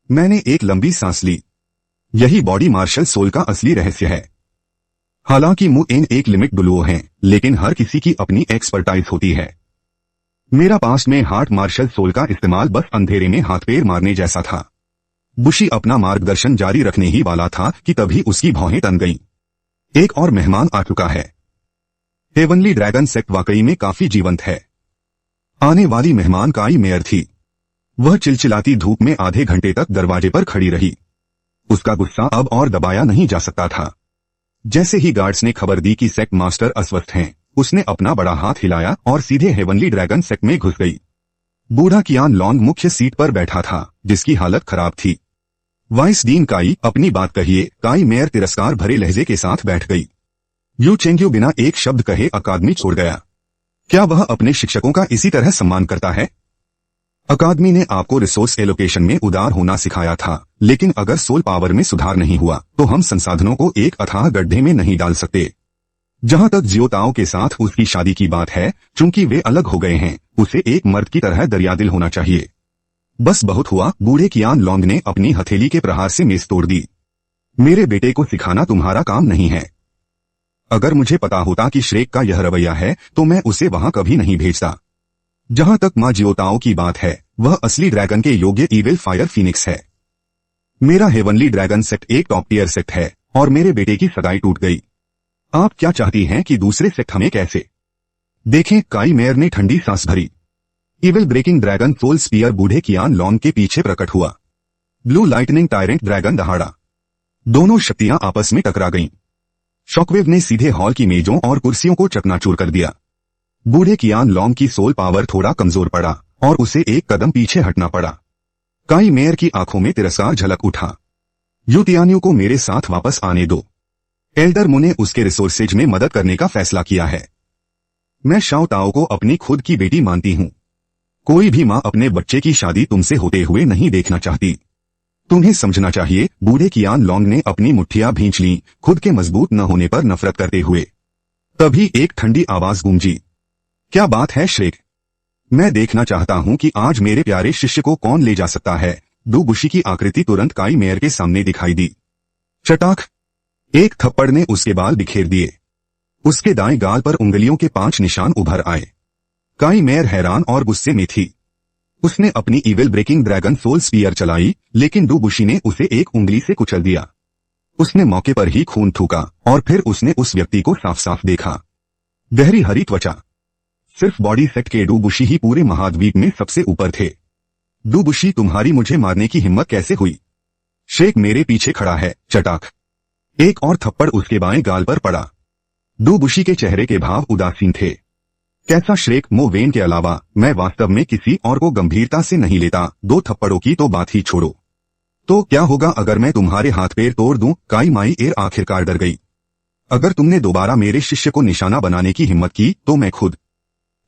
मैंने एक लंबी सांस ली। यही बॉडी मार्शल सोल का असली रहस्य है। हालांकि मुएन एक लिमिट डुलवो हैं, लेकिन हर किसी की अपनी एक्सपर्टाइज होती है। मेरा पास्ट में हार्ट मार्शल सोल का इस्तेमाल बस अंधेरे में हाथ पैर मारने जैसा था। बुशी अपना मार्गदर्शन जारी रखने ही वाला था कि तभी उसकी भौहें तन गईं। एक और मेहमान आ चुका है। हेवनली ड्रैगन सेक्ट वाकई में काफी जीवंत है। आने वाली मेहमान काई मेयर थी। वह चिलचिलाती धूप में आधे घंटे तक दरवाजे पर खड़ी रही। उसका गुस्सा अब और दबाया नहीं जा सकता था। जैसे ही गार्ड्स ने खबर दी कि सेक्ट मास्टर अस्वस्थ हैं, उसने अपना बड़ा हाथ हिलाया और सीधे हेवनली ड्रैगन सेक्ट में घुस गई। बूढ़ा कियान लॉन्ग मुख्य सीट पर बैठा था, जिसकी हालत खराब थी। वाइस डीन काई अपनी बात कहिए। काई मेयर तिरस्कार भरे लहजे के साथ बैठ गई। यू चेंग्यू बिना एक शब्द कहे अकादमी छोड़ गया। क्या वह अपने शिक्षकों का इसी तरह सम्मान करता है? अकादमी ने आपको रिसोर्स एलोकेशन में उदार होना सिखाया था, लेकिन अगर सोल पावर में सुधार नहीं हुआ तो हम संसाधनों को एक अथाह गड्ढे में नहीं डाल सकते। जहां तक जियोताओ के साथ उसकी शादी की बात है, चूंकि वे अलग हो गए हैं, उसे एक मर्द की तरह दरियादिल होना चाहिए। बस बहुत हुआ। बूढ़े कियान लॉन्ग ने अपनी हथेली के प्रहार से मेज तोड़ दी। मेरे बेटे को सिखाना तुम्हारा काम नहीं है। अगर मुझे पता होता कि श्रेक का यह रवैया है तो मैं उसे वहां कभी नहीं भेजता। जहां तक मां जियोताओ की बात है, वह असली ड्रैगन के योग्य ईविल फायर फीनिक्स है। मेरा हेवनली ड्रैगन सेक्ट एक टॉप टियर सेक्ट है और मेरे बेटे की सगाई टूट गई। आप क्या चाहती हैं कि दूसरे सेक्ट हमें कैसे देखें? काई मेयर ने ठंडी सांस भरी। Evil breaking dragon soul spear बूढ़े कियान लॉन्ग के पीछे प्रकट हुआ। ब्लू लाइटनिंग टायरेंट ड्रैगन दहाड़ा। दोनों शक्तियां आपस में टकरा गईं। शॉकवेव ने सीधे हॉल की मेजों और कुर्सियों को चकनाचूर कर दिया। बूढ़े कियान लॉन्ग की सोल पावर थोड़ा कमजोर पड़ा और उसे एक कदम पीछे हटना पड़ा। काई मेयर की आंखों में तिरस्कार झलक उठा। यूतियानियों को मेरे साथ वापस आने दो। एल्डर मु ने उसके रिसोर्सेज में मदद करने का फैसला किया है। मैं शाओ ताओ को अपनी खुद की बेटी मानती हूँ। कोई भी माँ अपने बच्चे की शादी तुमसे होते हुए नहीं देखना चाहती। तुम्हें समझना चाहिए। बूढ़े कियान लॉन्ग ने अपनी मुट्ठियां भींच लीं, खुद के मजबूत न होने पर नफरत करते हुए। तभी एक ठंडी आवाज गूंजी। क्या बात है श्रेक? मैं देखना चाहता हूं कि आज मेरे प्यारे शिष्य को कौन ले जा सकता है। डू बुशी की आकृति तुरंत काई मेयर के सामने दिखाई दी। चटाक! एक थप्पड़ ने उसके बाल बिखेर दिए। उसके दाएं गाल पर उंगलियों के 5 निशान उभर आए। काई मेयर हैरान और गुस्से में थी। उसने अपनी evil breaking dragon soul spear चलाई, लेकिन डू बुशी ने उसे एक उंगली से कुचल दिया। उसने मौके पर ही खून थूका और फिर उसने उस व्यक्ति को साफ साफ देखा। गहरी हरी त्वचा, सिर्फ बॉडी सेट के डू बुशी ही पूरे महाद्वीप में सबसे ऊपर थे। डू बुशी, तुम्हारी मुझे मारने की हिम्मत कैसे हुई? श्रेक मेरे पीछे खड़ा है। चटाक! एक और थप्पड़ उसके बाएं गाल पर पड़ा। डू बुशी के चेहरे के भाव उदासीन थे। कैसा श्रेक? मो वेन के अलावा मैं वास्तव में किसी और को गंभीरता से नहीं लेता। 2 थप्पड़ों की तो बात ही छोड़ो। तो क्या होगा अगर मैं तुम्हारे हाथ पैर तोड़ दूं? काई माई एर आखिरकार डर गई। अगर तुमने दोबारा मेरे शिष्य को निशाना बनाने की हिम्मत की तो मैं खुद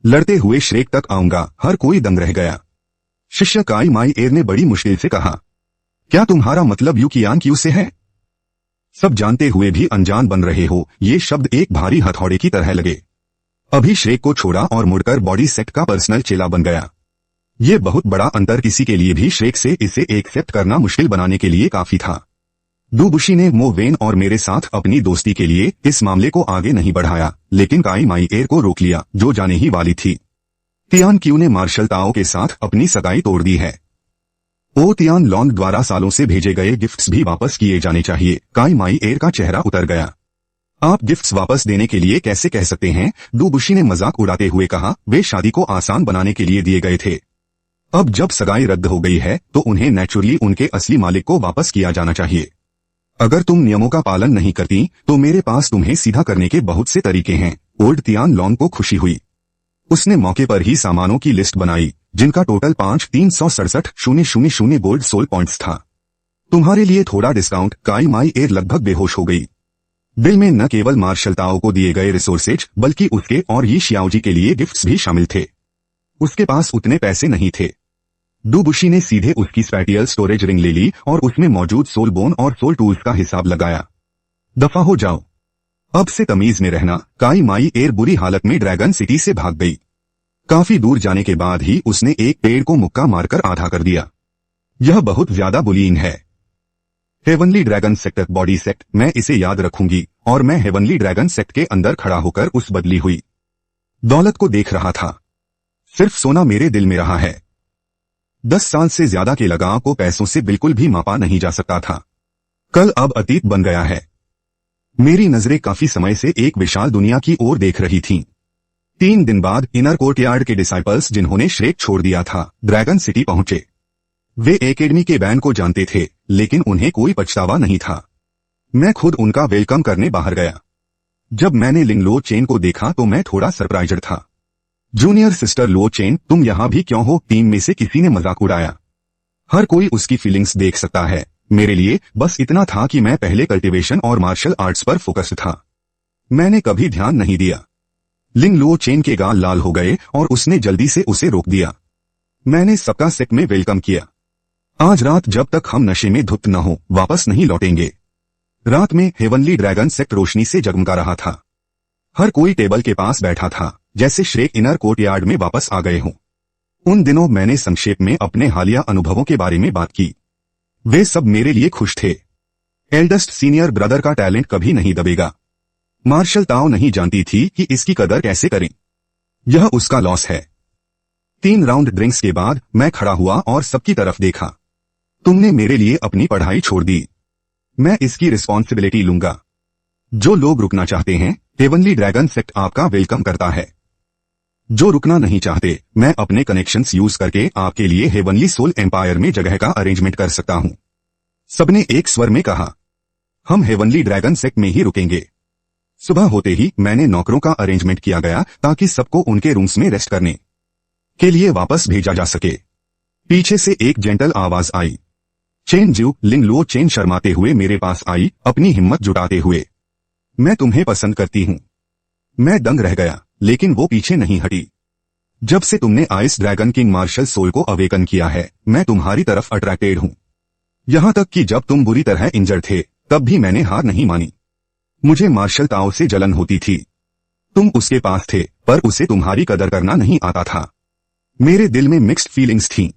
लड़ते हुए श्रेक तक आऊंगा। हर कोई दंग रह गया। शिष्य, काई माई एर ने बड़ी मुश्किल से कहा, क्या तुम्हारा मतलब यू कियान क्यू से है? सब जानते हुए भी अनजान बन रहे हो। ये शब्द एक भारी हथौड़े की तरह लगे। अभी श्रेक को छोड़ा और मुड़कर बॉडी सेट का पर्सनल चेला बन गया। ये बहुत बड़ा अंतर किसी के लिए भी श्रेक से इसे एक्सेप्ट करना मुश्किल बनाने के लिए काफी था। डू बुशी ने मो वेन और मेरे साथ अपनी दोस्ती के लिए इस मामले को आगे नहीं बढ़ाया, लेकिन काई माई एर को रोक लिया जो जाने ही वाली थी। तियान क्यू ने मार्शल ताओ के साथ अपनी सगाई तोड़ दी है। ओ तियान लॉन्ग द्वारा सालों से भेजे गए गिफ्ट्स भी वापस किए जाने चाहिए। काई माई एर का चेहरा उतर गया। आप गिफ्ट्स वापस देने के लिए कैसे कह सकते हैं? डू बुशी ने मजाक उड़ाते हुए कहा, वे शादी को आसान बनाने के लिए दिए गए थे। अब जब सगाई रद्द हो गई है तो उन्हें नेचुरली उनके असली मालिक को वापस किया जाना चाहिए। अगर तुम नियमों का पालन नहीं करती तो मेरे पास तुम्हें सीधा करने के बहुत से तरीके हैं। ओल्ड तियान लॉन्ग को खुशी हुई। उसने मौके पर ही सामानों की लिस्ट बनाई, जिनका टोटल 5,367,000 गोल्ड सोल पॉइंट्स था। तुम्हारे लिए थोड़ा डिस्काउंट। काई माई एर लगभग बेहोश हो गई। बिल में न केवल मार्शल ताओ को दिए गए रिसोर्सेज बल्कि उसके और यी शियाओजी के लिए गिफ्ट्स भी शामिल थे। उसके पास उतने पैसे नहीं थे। डू बुशी ने सीधे उसकी स्पैटियल स्टोरेज रिंग ले ली और उसमें मौजूद सोल बोन और सोल टूल्स का हिसाब लगाया। दफा हो जाओ, अब से तमीज में रहना। काई माई एर बुरी हालत में ड्रैगन सिटी से भाग गई। काफी दूर जाने के बाद ही उसने एक पेड़ को मुक्का मारकर आधा कर दिया। यह बहुत ज्यादा बुलीइंग है। Heavenly dragon sector body sect, मैं इसे याद रखूंगी। और मैं हेवनली ड्रैगन सेक्ट के अंदर खड़ा होकर उस बदली हुई दौलत को देख रहा था। सिर्फ सोना मेरे दिल में रहा है। 10 साल से ज्यादा के लगाव को पैसों से बिल्कुल भी मापा नहीं जा सकता था। कल अब अतीत बन गया है। मेरी नजरें काफी समय से एक विशाल दुनिया की ओर देख रही थीं। 3 दिन बाद इनर कोर्टयार्ड के डिसाइपल्स जिन्होंने श्रेक छोड़ दिया था, ड्रैगन सिटी पहुंचे। वे एकेडमी के बैन को जानते थे, लेकिन उन्हें कोई पछतावा नहीं था। मैं खुद उनका वेलकम करने बाहर गया। जब मैंने लिंग लो चेन को देखा तो मैं थोड़ा सरप्राइज्ड था। जूनियर सिस्टर लो चेन, तुम यहाँ भी क्यों हो? टीम में से किसी ने मजाक उड़ाया। हर कोई उसकी फीलिंग्स देख सकता है। मेरे लिए बस इतना था कि मैं पहले कल्टीवेशन और मार्शल आर्ट्स पर फोकस था। मैंने कभी ध्यान नहीं दिया। लिंग लो चेन के गाल लाल हो गए और उसने जल्दी से उसे रोक दिया। मैंने सबका सेट में वेलकम किया। आज रात जब तक हम नशे में धुत न हो वापस नहीं लौटेंगे। रात में हेवनली ड्रैगन सेक्ट रोशनी से जगमगा रहा था। हर कोई टेबल के पास बैठा था, जैसे श्रेक इनर कोर्टयार्ड में वापस आ गए हों। उन दिनों मैंने संक्षेप में अपने हालिया अनुभवों के बारे में बात की। वे सब मेरे लिए खुश थे। एल्डेस्ट सीनियर ब्रदर का टैलेंट कभी नहीं दबेगा। मार्शल ताओ नहीं जानती थी कि इसकी कदर कैसे करें। यह उसका लॉस है। 3 राउंड ड्रिंक्स के बाद मैं खड़ा हुआ और सबकी तरफ देखा। तुमने मेरे लिए अपनी पढ़ाई छोड़ दी। मैं इसकी रिस्पॉन्सिबिलिटी लूंगा। जो लोग रुकना चाहते हैं, हेवनली ड्रैगन सेक्ट आपका वेलकम करता है। जो रुकना नहीं चाहते, मैं अपने कनेक्शंस यूज करके आपके लिए हेवनली सोल एम्पायर में जगह का अरेंजमेंट कर सकता हूं। सबने एक स्वर में कहा, हम हेवनली ड्रैगन सेक्ट में ही रुकेंगे। सुबह होते ही मैंने नौकरों का अरेंजमेंट किया गया ताकि सबको उनके रूम्स में रेस्ट करने के लिए वापस भेजा जा सके। पीछे से एक जेंटल आवाज आई। चेन जू। लिंग लो चेन शर्माते हुए मेरे पास आई, अपनी हिम्मत जुटाते हुए। मैं तुम्हें पसंद करती हूं। मैं दंग रह गया, लेकिन वो पीछे नहीं हटी। जब से तुमने ice dragon king martial soul को अवेकन किया है, मैं तुम्हारी तरफ अट्रैक्टेड हूं। यहां तक कि जब तुम बुरी तरह इंजर्ड थे, तब भी मैंने हार नहीं मानी। मुझे मार्शल ताओ से जलन होती थी। तुम उसके पास थे, पर उसे तुम्हारी कदर करना नहीं आता था। मेरे दिल में मिक्स्ड फीलिंग्स थीं।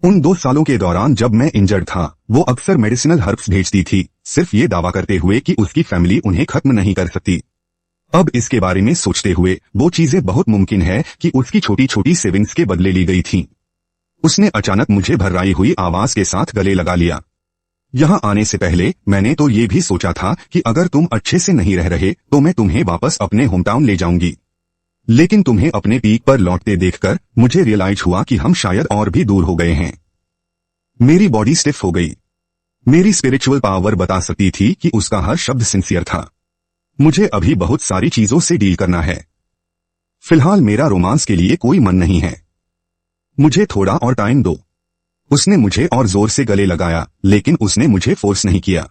उन 2 सालों के दौरान जब मैं इंजर्ड था, वो अक्सर मेडिसिनल हर्ब्स भेजती थी, सिर्फ ये दावा करते हुए कि उसकी फैमिली उन्हें खत्म नहीं कर सकती। अब इसके बारे में सोचते हुए वो चीजें बहुत मुमकिन है कि उसकी छोटी छोटी सेविंग्स के बदले ली गई थीं। उसने अचानक मुझे भर्राई हुई आवाज के साथ गले लगा लिया। यहाँ आने से पहले मैंने तो ये भी सोचा था कि अगर तुम अच्छे से नहीं रह रहे तो मैं तुम्हें वापस अपने होमटाउन ले जाऊंगी, लेकिन तुम्हें अपने पीक पर लौटते देखकर मुझे रियलाइज हुआ कि हम शायद और भी दूर हो गए हैं। मेरी बॉडी स्टिफ हो गई। मेरी स्पिरिचुअल पावर बता सकती थी कि उसका हर शब्द सिंसियर था। मुझे अभी बहुत सारी चीजों से डील करना है। फिलहाल मेरा रोमांस के लिए कोई मन नहीं है। मुझे थोड़ा और टाइम दो। उसने मुझे और जोर से गले लगाया, लेकिन उसने मुझे फोर्स नहीं किया।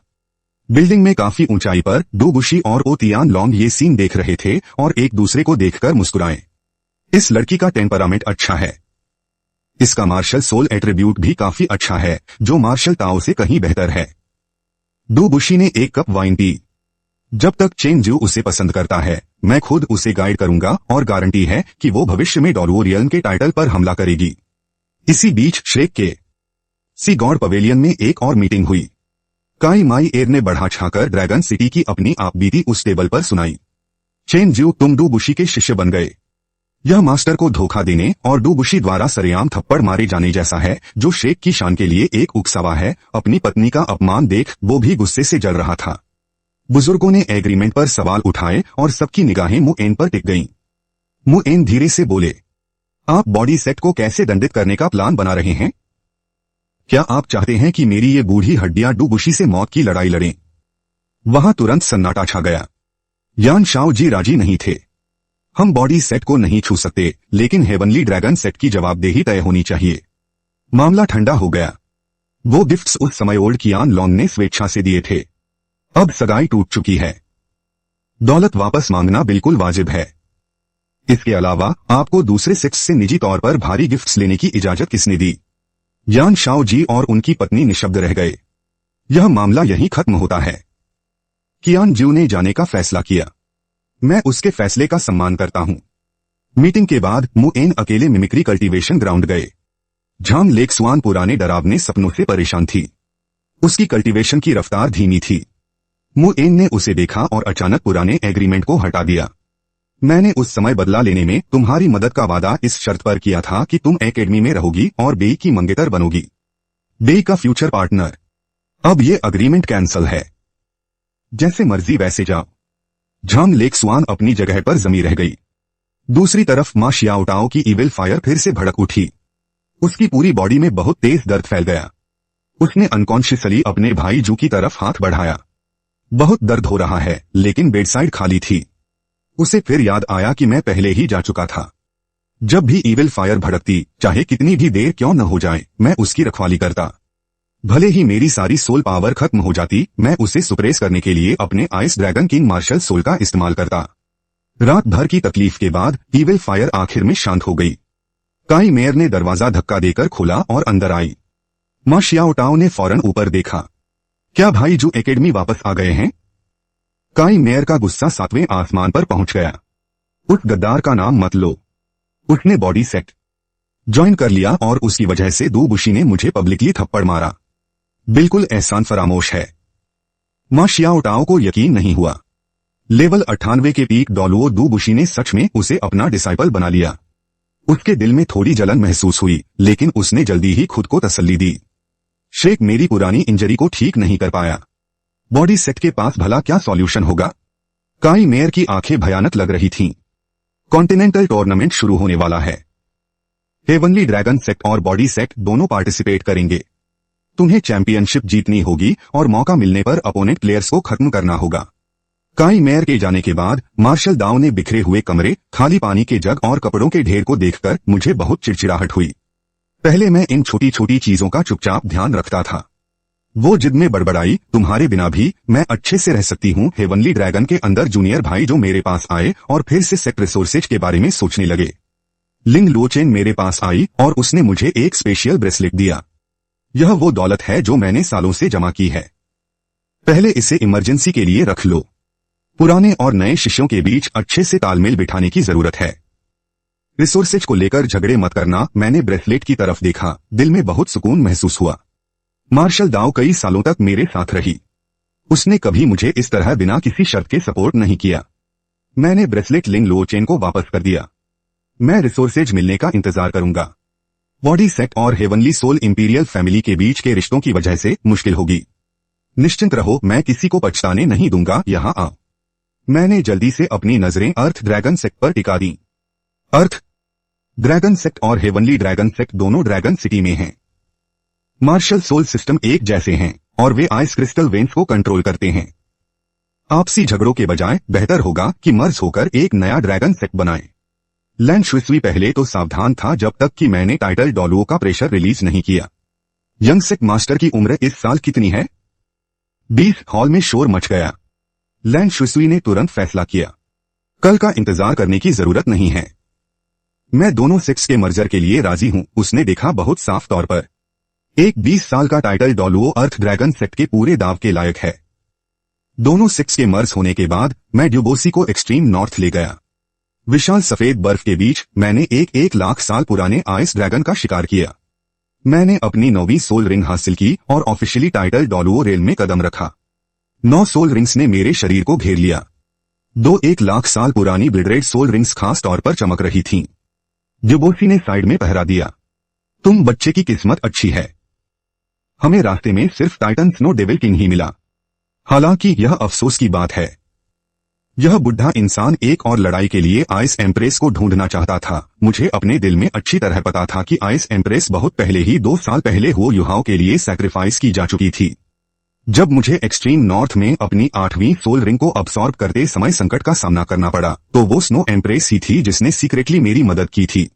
बिल्डिंग में काफी ऊंचाई पर डू बुशी और ओ तियान लॉन्ग ये सीन देख रहे थे और एक दूसरे को देखकर मुस्कुराए। इस लड़की का टेम्परामेंट अच्छा है। इसका मार्शल सोल एट्रीब्यूट भी काफी अच्छा है, जो मार्शल ताओ से कहीं बेहतर है। डू बुशी ने एक कप वाइन पी। जब तक चेन जू उसे पसंद करता है, मैं खुद उसे गाइड करूंगा और गारंटी है कि वो भविष्य में डॉलवो रियल्म के टाइटल पर हमला करेगी। इसी बीच श्रेक के सी गॉड पवेलियन में एक और मीटिंग हुई। काई माई एर ने बढ़ा छाकर ड्रैगन सिटी की अपनी आपबीती उस टेबल पर सुनाई। चेन ज्यू, तुम डू बुशी के शिष्य बन गए। यह मास्टर को धोखा देने और डू बुशी द्वारा सरेआम थप्पड़ मारे जाने जैसा है, जो शेख की शान के लिए एक उकसावा है। अपनी पत्नी का अपमान देख वो भी गुस्से से जल रहा था। बुजुर्गों ने एग्रीमेंट पर सवाल उठाए और सबकी निगाहें मुएन पर टिक गईं। मुएन धीरे से बोले, आप बॉडी सेट को कैसे दंडित करने का प्लान बना रहे हैं? क्या आप चाहते हैं कि मेरी ये बूढ़ी हड्डियां डू बुशी से मौत की लड़ाई लड़ें? वहां तुरंत सन्नाटा छा गया। यान शाओ जी राजी नहीं थे। हम बॉडी सेट को नहीं छू सकते, लेकिन हेवनली ड्रैगन सेट की जवाबदेही तय होनी चाहिए। मामला ठंडा हो गया। वो गिफ्ट्स उस समय ओल्ड कियान लॉन्ग ने स्वेच्छा से दिए थे। अब सगाई टूट चुकी है। दौलत वापस मांगना बिल्कुल वाजिब है। इसके अलावा आपको दूसरे सेक्स से निजी तौर पर भारी गिफ्ट्स लेने की इजाजत किसने दी? यान शाओ जी और उनकी पत्नी निशब्द रह गए। यह मामला यहीं खत्म होता है। कियान ज्यू ने जाने का फैसला किया। मैं उसके फैसले का सम्मान करता हूं। मीटिंग के बाद मुएन अकेले मिमिक्री कल्टीवेशन ग्राउंड गए। झाम लेक स्वान पुराने डरावने सपनों से परेशान थी। उसकी कल्टीवेशन की रफ्तार धीमी थी। मुएन ने उसे देखा और अचानक पुराने एग्रीमेंट को हटा दिया। मैंने उस समय बदला लेने में तुम्हारी मदद का वादा इस शर्त पर किया था कि तुम एकेडमी में रहोगी और बेई की मंगेतर बनोगी, बेई का फ्यूचर पार्टनर। अब ये अग्रीमेंट कैंसल है। जैसे मर्जी वैसे जाओ। झाम लेक स्वान अपनी जगह पर जमी रह गई। दूसरी तरफ मां शियाओटाओ की इविल फायर फिर से भड़क उठी। उसकी पूरी बॉडी में बहुत तेज दर्द फैल गया। उसने अनकॉन्शियसली अपने भाई जू की तरफ हाथ बढ़ाया। बहुत दर्द हो रहा है, लेकिन बेडसाइड खाली थी। उसे फिर याद आया कि मैं पहले ही जा चुका था। जब भी इविल फायर भड़कती, चाहे कितनी भी देर क्यों न हो जाए, मैं उसकी रखवाली करता। भले ही मेरी सारी सोल पावर खत्म हो जाती, मैं उसे सुप्रेस करने के लिए अपने ice dragon king martial soul का इस्तेमाल करता। रात भर की तकलीफ के बाद इविल फायर आखिर में शांत हो गई। काई मेयर ने दरवाजा धक्का देकर खोला और अंदर आई। मां शियाओटाओ ने फौरन ऊपर देखा। क्या भाई जू एकेडमी वापस आ गए हैं? काई मेयर का गुस्सा 7वें आसमान पर पहुंच गया। उस गद्दार का नाम मत लो। उसने बॉडी सेट ज्वाइन कर लिया और उसकी वजह से डू बुशी ने मुझे पब्लिकली थप्पड़ मारा। बिल्कुल एहसान फरामोश है। मां शियाओटाओ को यकीन नहीं हुआ। लेवल 98 के पीक डॉलुओ डू बुशी ने सच में उसे अपना डिसाइपल बना लिया। उसके दिल में थोड़ी जलन महसूस हुई, लेकिन उसने जल्दी ही खुद को तसल्ली दी। शेख मेरी पुरानी इंजरी को ठीक नहीं कर पाया। बॉडी सेट के पास भला क्या सॉल्यूशन होगा? काई मेयर की आंखें भयानक लग रही थीं। कॉन्टिनेंटल टूर्नामेंट शुरू होने वाला है। हेवनली ड्रैगन सेट और बॉडी सेट दोनों पार्टिसिपेट करेंगे। तुम्हें चैंपियनशिप जीतनी होगी और मौका मिलने पर अपोनेंट प्लेयर्स को खत्म करना होगा। काई मेयर के जाने के बाद मार्शल दाओ ने बिखरे हुए कमरे, खाली पानी के जग और कपड़ों के ढेर को देखकर मुझे बहुत चिड़चिड़ाहट हुई। पहले मैं इन छोटी छोटी चीजों का चुपचाप ध्यान रखता था। वो जिद में बड़बड़ाई, तुम्हारे बिना भी मैं अच्छे से रह सकती हूँ। हेवनली ड्रैगन के अंदर जूनियर भाई जो मेरे पास आए और फिर से सेक्ट रिसोर्सेज के बारे में सोचने लगे। लिंग लोचेन मेरे पास आई और उसने मुझे एक स्पेशल ब्रेसलेट दिया। यह वो दौलत है जो मैंने सालों से जमा की है। पहले इसे इमरजेंसी के लिए रख लो। पुराने और नए शिष्यों के बीच अच्छे से तालमेल बिठाने की जरूरत है। रिसोर्सेज को लेकर झगड़े मत करना। मैंने ब्रेसलेट की तरफ देखा, दिल में बहुत सुकून महसूस हुआ। मार्शल दाओ कई सालों तक मेरे साथ रही। उसने कभी मुझे इस तरह बिना किसी शर्त के सपोर्ट नहीं किया। मैंने ब्रेसलेट लिंग लो चेन को वापस कर दिया। मैं रिसोर्सेज मिलने का इंतजार करूंगा। बॉडी सेट और हेवनली सोल इंपीरियल फैमिली के बीच के रिश्तों की वजह से मुश्किल होगी। निश्चिंत रहो, मैं किसी को पछताने नहीं दूंगा। यहाँ आओ। मैंने जल्दी से अपनी नजरें अर्थ ड्रैगन सेक्ट पर टिका दी। अर्थ ड्रैगन सेक्ट और हेवनली ड्रैगन सेक्ट दोनों ड्रैगन सिटी में हैं। मार्शल सोल सिस्टम एक जैसे हैं और वे आइस क्रिस्टल वेन्स को कंट्रोल करते हैं। आपसी झगड़ों के बजाय बेहतर होगा कि मर्ज होकर एक नया ड्रैगन सेक्ट बनाएं। लैंड शुइस्वी पहले तो सावधान था जब तक कि मैंने टाइटल डॉलुओ का प्रेशर रिलीज नहीं किया। यंग सेक्ट मास्टर की उम्र इस साल कितनी है? 20। हॉल में शोर मच गया। लैंड शुइस्वी ने तुरंत फैसला किया, कल का इंतजार करने की जरूरत नहीं है। मैं दोनों सेक्स के मर्जर के लिए राजी हूं। उसने देखा बहुत साफ तौर पर। एक 20 साल का टाइटल डॉलुओ अर्थ ड्रैगन सेक्ट के पूरे दाव के लायक है। दोनों सेक्स के मर्ज होने के बाद मैं ड्यूबोसी को एक्सट्रीम नॉर्थ ले गया। विशाल सफेद बर्फ के बीच मैंने एक लाख साल पुराने आइस ड्रैगन का शिकार किया। मैंने अपनी 9वीं सोल रिंग हासिल की और ऑफिशियली टाइटल डॉलुओ रेल में कदम रखा। 9 सोल रिंग्स ने मेरे शरीर को घेर लिया। 1 लाख साल पुरानी ब्लिडरेड सोल रिंग्स खास तौर पर चमक रही थीं। ड्यूबोसी ने साइड में पहरा दिया। तुम बच्चे की किस्मत अच्छी है। हमें रास्ते में सिर्फ टाइटन स्नो डेविल किंग ही मिला। हालांकि यह अफसोस की बात है। यह बुढ़ा इंसान एक और लड़ाई के लिए आइस एम्प्रेस को ढूंढना चाहता था। मुझे अपने दिल में अच्छी तरह पता था कि आइस एम्प्रेस बहुत पहले ही 2 साल पहले हो युहाओं के लिए सैक्रिफाइस की जा चुकी थी। जब मुझे एक्सट्रीम नॉर्थ में अपनी 8वीं सोल रिंग को अब्सॉर्ब करते समय संकट का सामना करना पड़ा, तो वो स्नो एम्प्रेस ही थी जिसने सीक्रेटली मेरी मदद की थी।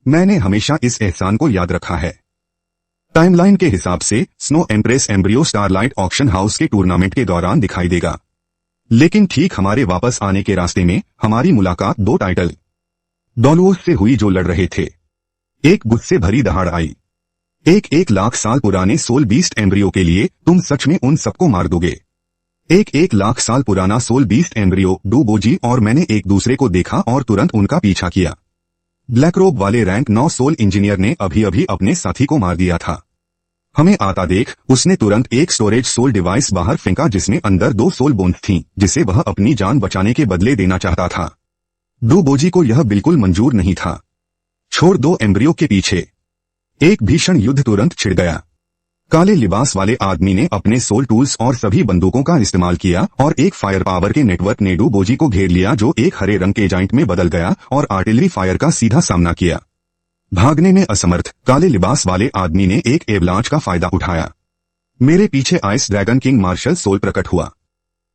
मैंने हमेशा इस एहसान को याद रखा है। टाइमलाइन के हिसाब से snow empress embryo starlight auction house के टूर्नामेंट के दौरान दिखाई देगा। लेकिन ठीक हमारे वापस आने के रास्ते में हमारी मुलाकात 2 टाइटल डॉलुओस से हुई जो लड़ रहे थे। एक गुस्से भरी दहाड़ आई। 1 लाख साल पुराने सोल बीस्ट एम्ब्रियो के लिए तुम सच में उन सबको मार दोगे? 1 लाख साल पुराना सोल बीस्ट एम्ब्रियो डूबोजी और मैंने एक दूसरे को देखा और तुरंत उनका पीछा किया। ब्लैक रोब वाले रैंक 9 सोल इंजीनियर ने अभी अभी अपने साथी को मार दिया था। हमें आता देख उसने तुरंत एक स्टोरेज सोल डिवाइस बाहर फेंका जिसमें अंदर 2 सोल बोन्स थीं, जिसे वह अपनी जान बचाने के बदले देना चाहता था। डूबोजी को यह बिल्कुल मंजूर नहीं था। छोड़ दो एम्ब्रियो के पीछे। एक भीषण युद्ध तुरंत छिड़ गया। काले लिबास वाले आदमी ने अपने सोल टूल्स और सभी बंदूकों का इस्तेमाल किया और एक फायर पावर के नेटवर्क ने डूबोजी को घेर लिया जो एक हरे रंग के जाइंट में बदल गया और आर्टिलरी फायर का सीधा सामना किया। भागने में असमर्थ काले लिबास वाले आदमी ने एक एवलांच का फायदा उठाया। मेरे पीछे ice dragon king martial soul प्रकट हुआ।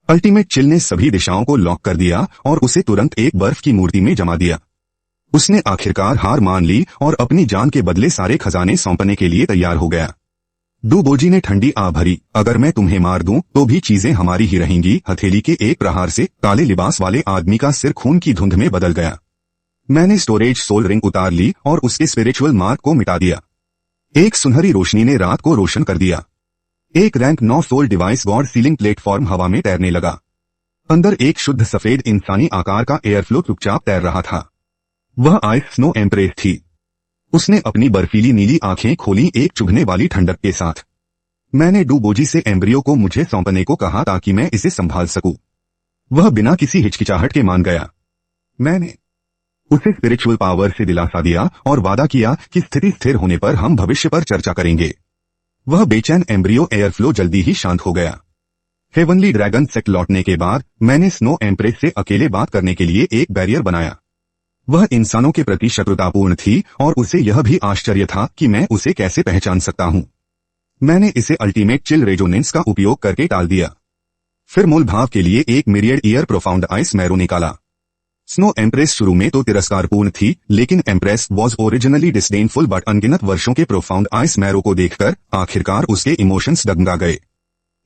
अल्टीमेट चिल ने सभी दिशाओं को लॉक कर दिया और उसे तुरंत एक बर्फ की मूर्ति में जमा दिया। उसने आखिरकार हार मान ली और अपनी जान के बदले सारे खजाने सौंपने के लिए तैयार हो गया। डूबोजी ने ठंडी आ भरी, अगर मैं तुम्हें मार दूं तो भी चीजें हमारी ही रहेंगी। हथेली के एक प्रहार से काले लिबास वाले आदमी का सिर खून की धुंध में बदल गया। मैंने स्टोरेज सोल रिंग उतार ली और उसके स्पिरिचुअल मार्क को मिटा दिया। एक सुनहरी रोशनी ने रात को रोशन कर दिया। एक rank 9 soul device god sealing platform हवा में तैरने लगा। अंदर एक शुद्ध सफेद इंसानी आकार का एयरफ्लो चुपचाप तैर रहा था। वह आइस स्नो एम्प्रेस थी। उसने अपनी बर्फीली नीली आंखें खोली एक चुभने वाली ठंडक के साथ। मैंने डूबोजी से एम्ब्रियो को मुझे सौंपने को कहा ताकि मैं इसे संभाल सकूं। वह बिना किसी हिचकिचाहट के मान गया। मैंने उसे स्पिरिचुअल पावर से दिलासा दिया और वादा किया कि स्थिति स्थिर होने पर हम भविष्य पर चर्चा करेंगे। वह बेचैन एम्ब्रियो एयरफ्लो जल्दी ही शांत हो गया। हेवनली ड्रैगन सेक्ट लौटने के बाद मैंने स्नो एम्प्रेस से अकेले बात करने के लिए एक बैरियर बनाया। वह इंसानों के प्रति शत्रुतापूर्ण थी और उसे यह भी आश्चर्य था कि मैं उसे कैसे पहचान सकता हूं। मैंने इसे अल्टीमेट चिल रेजोनेंस का उपयोग करके टाल दिया। फिर मूल भाव के लिए एक myriad year profound ice marrow निकाला। स्नो एम्प्रेस शुरू में तो तिरस्कारपूर्ण थी, लेकिन एम्प्रेस वॉज ओरिजिनली डिस्डेनफुल बट अनगिनत वर्षों के प्रोफाउंड आइस मैरो को देखकर आखिरकार उसके इमोशंस डगमगा गए।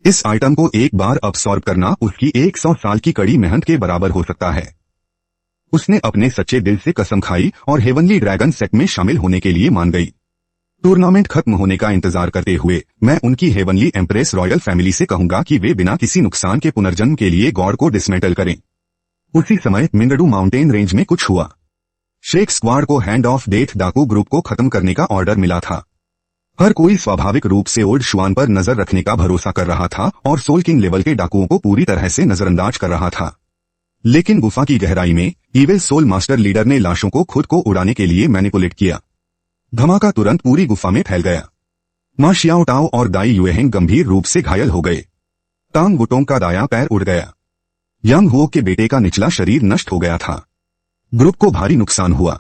इस आइटम को एक बार अब्सॉर्ब करना उसकी 100 साल की कड़ी मेहनत के बराबर हो सकता है। उसने अपने सच्चे दिल से कसम खाई और हेवनली ड्रैगन सेक्ट में शामिल होने के लिए मान गई। टूर्नामेंट खत्म होने का इंतजार करते हुए मैं उनकी हेवनली एम्प्रेस रॉयल फैमिली से कहूंगा कि वे बिना किसी नुकसान के पुनर्जन्म के लिए गॉड को डिसमेंटल करें। उसी समय मिंगडू माउंटेन रेंज में कुछ हुआ। शेख स्क्वाड को हैंड ऑफ डेथ डाकू ग्रुप को खत्म करने का ऑर्डर मिला था। हर कोई स्वाभाविक रूप से ओल्ड शुआन पर नजर रखने का भरोसा कर रहा था और सोल किंग लेवल के डाकुओं को पूरी तरह से नजरअंदाज कर रहा था। लेकिन गुफा की गहराई में इविल सोल मास्टर लीडर ने लाशों को खुद को उड़ाने के लिए मैनिपुलेट किया। धमाका तुरंत पूरी गुफा में फैल गया। मा शियाओ टाओ और दाई युएहेंग गंभीर रूप से घायल हो गए। टांग गुटोंग का दाया पैर उड़ गया। यांग हुओ के बेटे का निचला शरीर नष्ट हो गया था। ग्रुप को भारी नुकसान हुआ।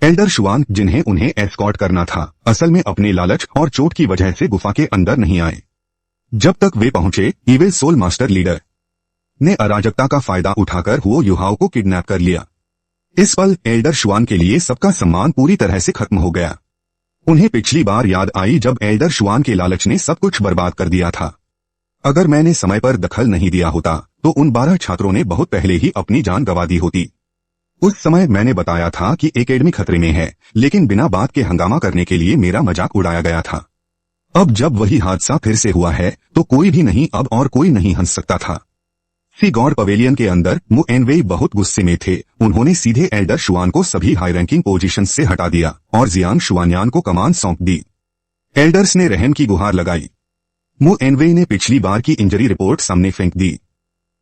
एल्डर शुआन जिन्हें उन्हें एस्कॉर्ट करना था असल में अपने लालच और चोट की वजह से गुफा के अंदर नहीं आए। जब तक वे पहुंचे इविल सोल मास्टर लीडर ने अराजकता का फायदा उठाकर हुओ युहाओ को किडनैप कर लिया। इस पल एल्डर शुआन के लिए सबका सम्मान पूरी तरह से खत्म हो गया। उन्हें पिछली बार याद आई जब एल्डर शुआन के लालच ने सब कुछ बर्बाद कर दिया था। अगर मैंने समय पर दखल नहीं दिया होता तो उन 12 छात्रों ने बहुत पहले ही अपनी जान गंवा दी होती। उस समय मैंने बताया था कि एकेडमी खतरे में है, लेकिन बिना बात के हंगामा करने के लिए मेरा मजाक उड़ाया गया था। अब जब वही हादसा फिर से हुआ है तो कोई भी नहीं अब और कोई नहीं हंस सकता था। सी गॉड पवेलियन के अंदर मु एनवेई बहुत गुस्से में थे। उन्होंने सीधे एल्डर शुआन को सभी हाई रैंकिंग पोजीशन से हटा दिया और जियांग शुआनयान को कमान सौंप दी। एल्डर्स ने रहम की गुहार लगाई। मु एनवेई ने पिछली बार की इंजरी रिपोर्ट सामने फेंक दी।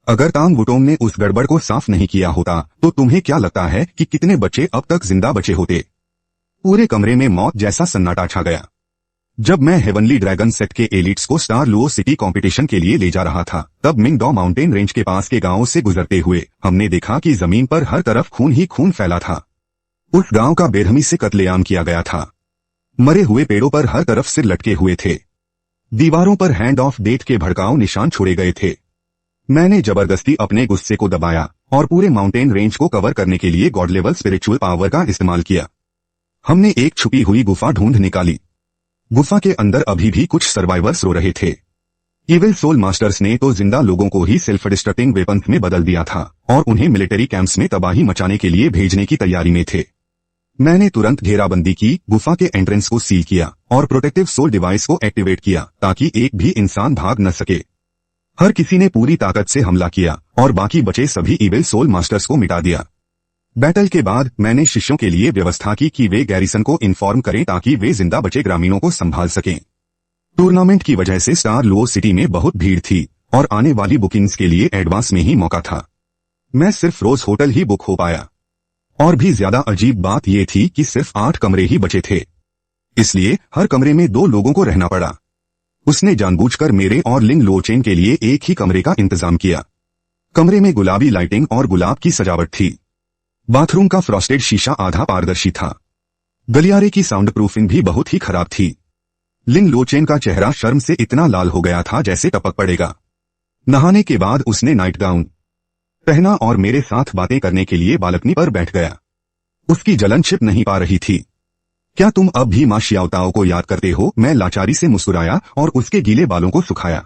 अगर टांग गुटोंग ने उस गड़बड़ को साफ नहीं किया होता तो तुम्हें क्या लगता है कि कितने बच्चे अब तक जिंदा बचे होते? पूरे कमरे में मौत जैसा सन्नाटा छा गया। जब मैं हेवनली ड्रैगन सेट के एलिट्स को स्टार लुओ सिटी कंपटीशन के लिए ले जा रहा था तब मिंगडो माउंटेन रेंज के पास के गांवों से गुजरते हुए हमने देखा कि जमीन पर हर तरफ खून ही खून फैला था। उस गांव का बेरहमी से कत्लेआम किया गया था। मरे हुए पेड़ों पर हर तरफ सिर लटके हुए थे। दीवारों पर हैंड ऑफ डेथ के भड़काऊ निशान छोड़े गए थे। मैंने जबरदस्ती अपने गुस्से को दबाया और पूरे माउंटेन रेंज को कवर करने के लिए गॉड लेवल स्पिरिचुअल पावर का इस्तेमाल किया। हमने एक छुपी हुई गुफा ढूंढ निकाली। गुफा के अंदर अभी भी कुछ सर्वाइवर्स रो रहे थे। इविल सोल मास्टर्स ने तो जिंदा लोगों को ही सेल्फ डिस्ट्रक्टिंग वेपन्स में बदल दिया था और उन्हें मिलिट्री कैंप्स में तबाही मचाने के लिए भेजने की तैयारी में थे। मैंने तुरंत घेराबंदी की, गुफा के एंट्रेंस को सील किया और प्रोटेक्टिव सोल डिवाइस को एक्टिवेट किया ताकि एक भी इंसान भाग न सके। हर किसी ने पूरी ताकत से हमला किया और बाकी बचे सभी इविल सोल मास्टर्स को मिटा दिया। बैटल के बाद मैंने शिष्यों के लिए व्यवस्था की कि वे गैरिसन को इन्फॉर्म करें ताकि वे जिंदा बचे ग्रामीणों को संभाल सकें। टूर्नामेंट की वजह से स्टार लुओ सिटी में बहुत भीड़ थी और आने वाली बुकिंग्स के लिए एडवांस में ही मौका था। मैं सिर्फ रोज होटल ही बुक हो पाया। और भी ज्यादा अजीब बात यह थी कि सिर्फ 8 कमरे ही बचे थे, इसलिए हर कमरे में 2 लोगों को रहना पड़ा। उसने जानबूझकर मेरे और लिंग लोचेन के लिए एक ही कमरे का इंतजाम किया। कमरे में गुलाबी लाइटिंग और गुलाब की सजावट थी। बाथरूम का फ्रॉस्टेड शीशा आधा पारदर्शी था। गलियारे की साउंड प्रूफिंग भी बहुत ही खराब थी। लिंग लोचेन का चेहरा शर्म से इतना लाल हो गया था जैसे टपक पड़ेगा। नहाने के बाद उसने नाइट गाउन पहना और मेरे साथ बातें करने के लिए बालकनी पर बैठ गया। उसकी जलन छिप नहीं पा रही थी। क्या तुम अब भी मां शियाओताओ को याद करते हो? मैं लाचारी से मुस्कुराया और उसके गीले बालों को सुखाया।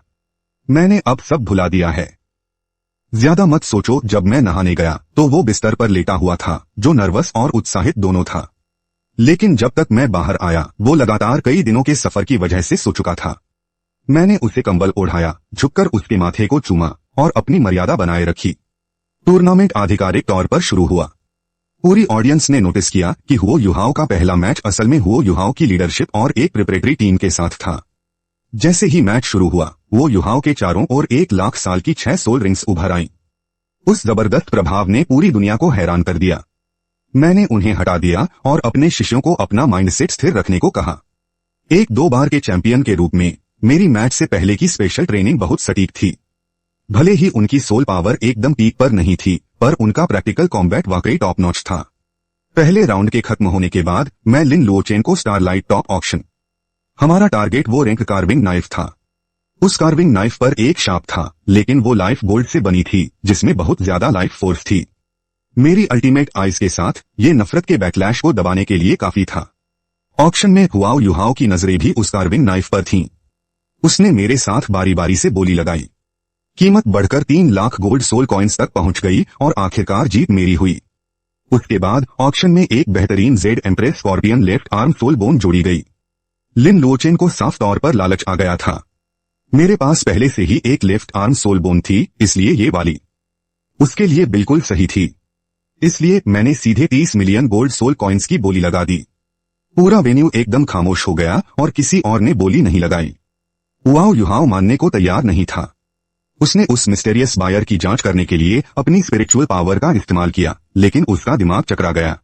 मैंने अब सब भुला दिया है। ज्यादा मत सोचो। जब मैं नहाने गया तो वो बिस्तर पर लेटा हुआ था, जो नर्वस और उत्साहित दोनों था। लेकिन जब तक मैं बाहर आया वो लगातार कई दिनों के सफर की वजह से सो चुका था। मैंने उसे कंबल ओढ़ाया, झुककर उसके माथे को चूमा और अपनी मर्यादा बनाए रखी। टूर्नामेंट आधिकारिक तौर पर शुरू हुआ। पूरी ऑडियंस ने नोटिस किया कि हुओ युहाओ का पहला मैच असल में हुओ युहाओ की लीडरशिप और एक प्रिपरेटरी टीम के साथ था। जैसे ही मैच शुरू हुआ वो युहाओ के चारों ओर 1 लाख साल की 6 सोल रिंग्स उभर आईं। उस जबरदस्त प्रभाव ने पूरी दुनिया को हैरान कर दिया। मैंने उन्हें हटा दिया और अपने शिष्यों को अपना माइंडसेट स्थिर रखने को कहा। 1-2 बार के चैंपियन के रूप में मेरी मैच से पहले की स्पेशल ट्रेनिंग बहुत सटीक थी। भले ही उनकी सोल पावर एकदम पीक पर नहीं थी, पर उनका प्रैक्टिकल कॉम्बैट वाकई टॉप नॉच था। पहले राउंड के खत्म होने के बाद मैं लिन लोचेन को स्टारलाइट टॉप ऑक्शन। हमारा टारगेट वो रैंक कार्विंग नाइफ था। उस कार्विंग नाइफ पर एक शार्प था, लेकिन वो लाइफ गोल्ड से बनी थी जिसमें बहुत ज्यादा लाइफ फोर्स थी। मेरी अल्टीमेट आइज के साथ ये नफरत के बैकलैश को दबाने के लिए काफी था। ऑक्शन में हुआओ युहाओ की नजरें भी उस कार्विंग नाइफ पर थीं। उसने मेरे साथ बारी बारी से बोली लगाई। कीमत बढ़कर 3 लाख गोल्ड सोल कॉइन्स तक पहुंच गई और आखिरकार जीत मेरी हुई। उसके बाद ऑक्शन में एक बेहतरीन jade empress scorpion left arm soul bone जोड़ी गई। लिन लोचेन को साफ तौर पर लालच आ गया था। मेरे पास पहले से ही एक लेफ्ट आर्म सोल बोन थी, इसलिए ये वाली उसके लिए बिल्कुल सही थी। इसलिए मैंने सीधे 30 मिलियन गोल्ड सोल कॉइन्स की बोली लगा दी। पूरा वेन्यू एकदम खामोश हो गया और किसी और ने बोली नहीं लगाई। उआओ युहाओ मानने को तैयार नहीं था। उसने उस मिस्टेरियस बायर की जांच करने के लिए अपनी स्पिरिचुअल पावर का इस्तेमाल किया, लेकिन उसका दिमाग चकरा गया।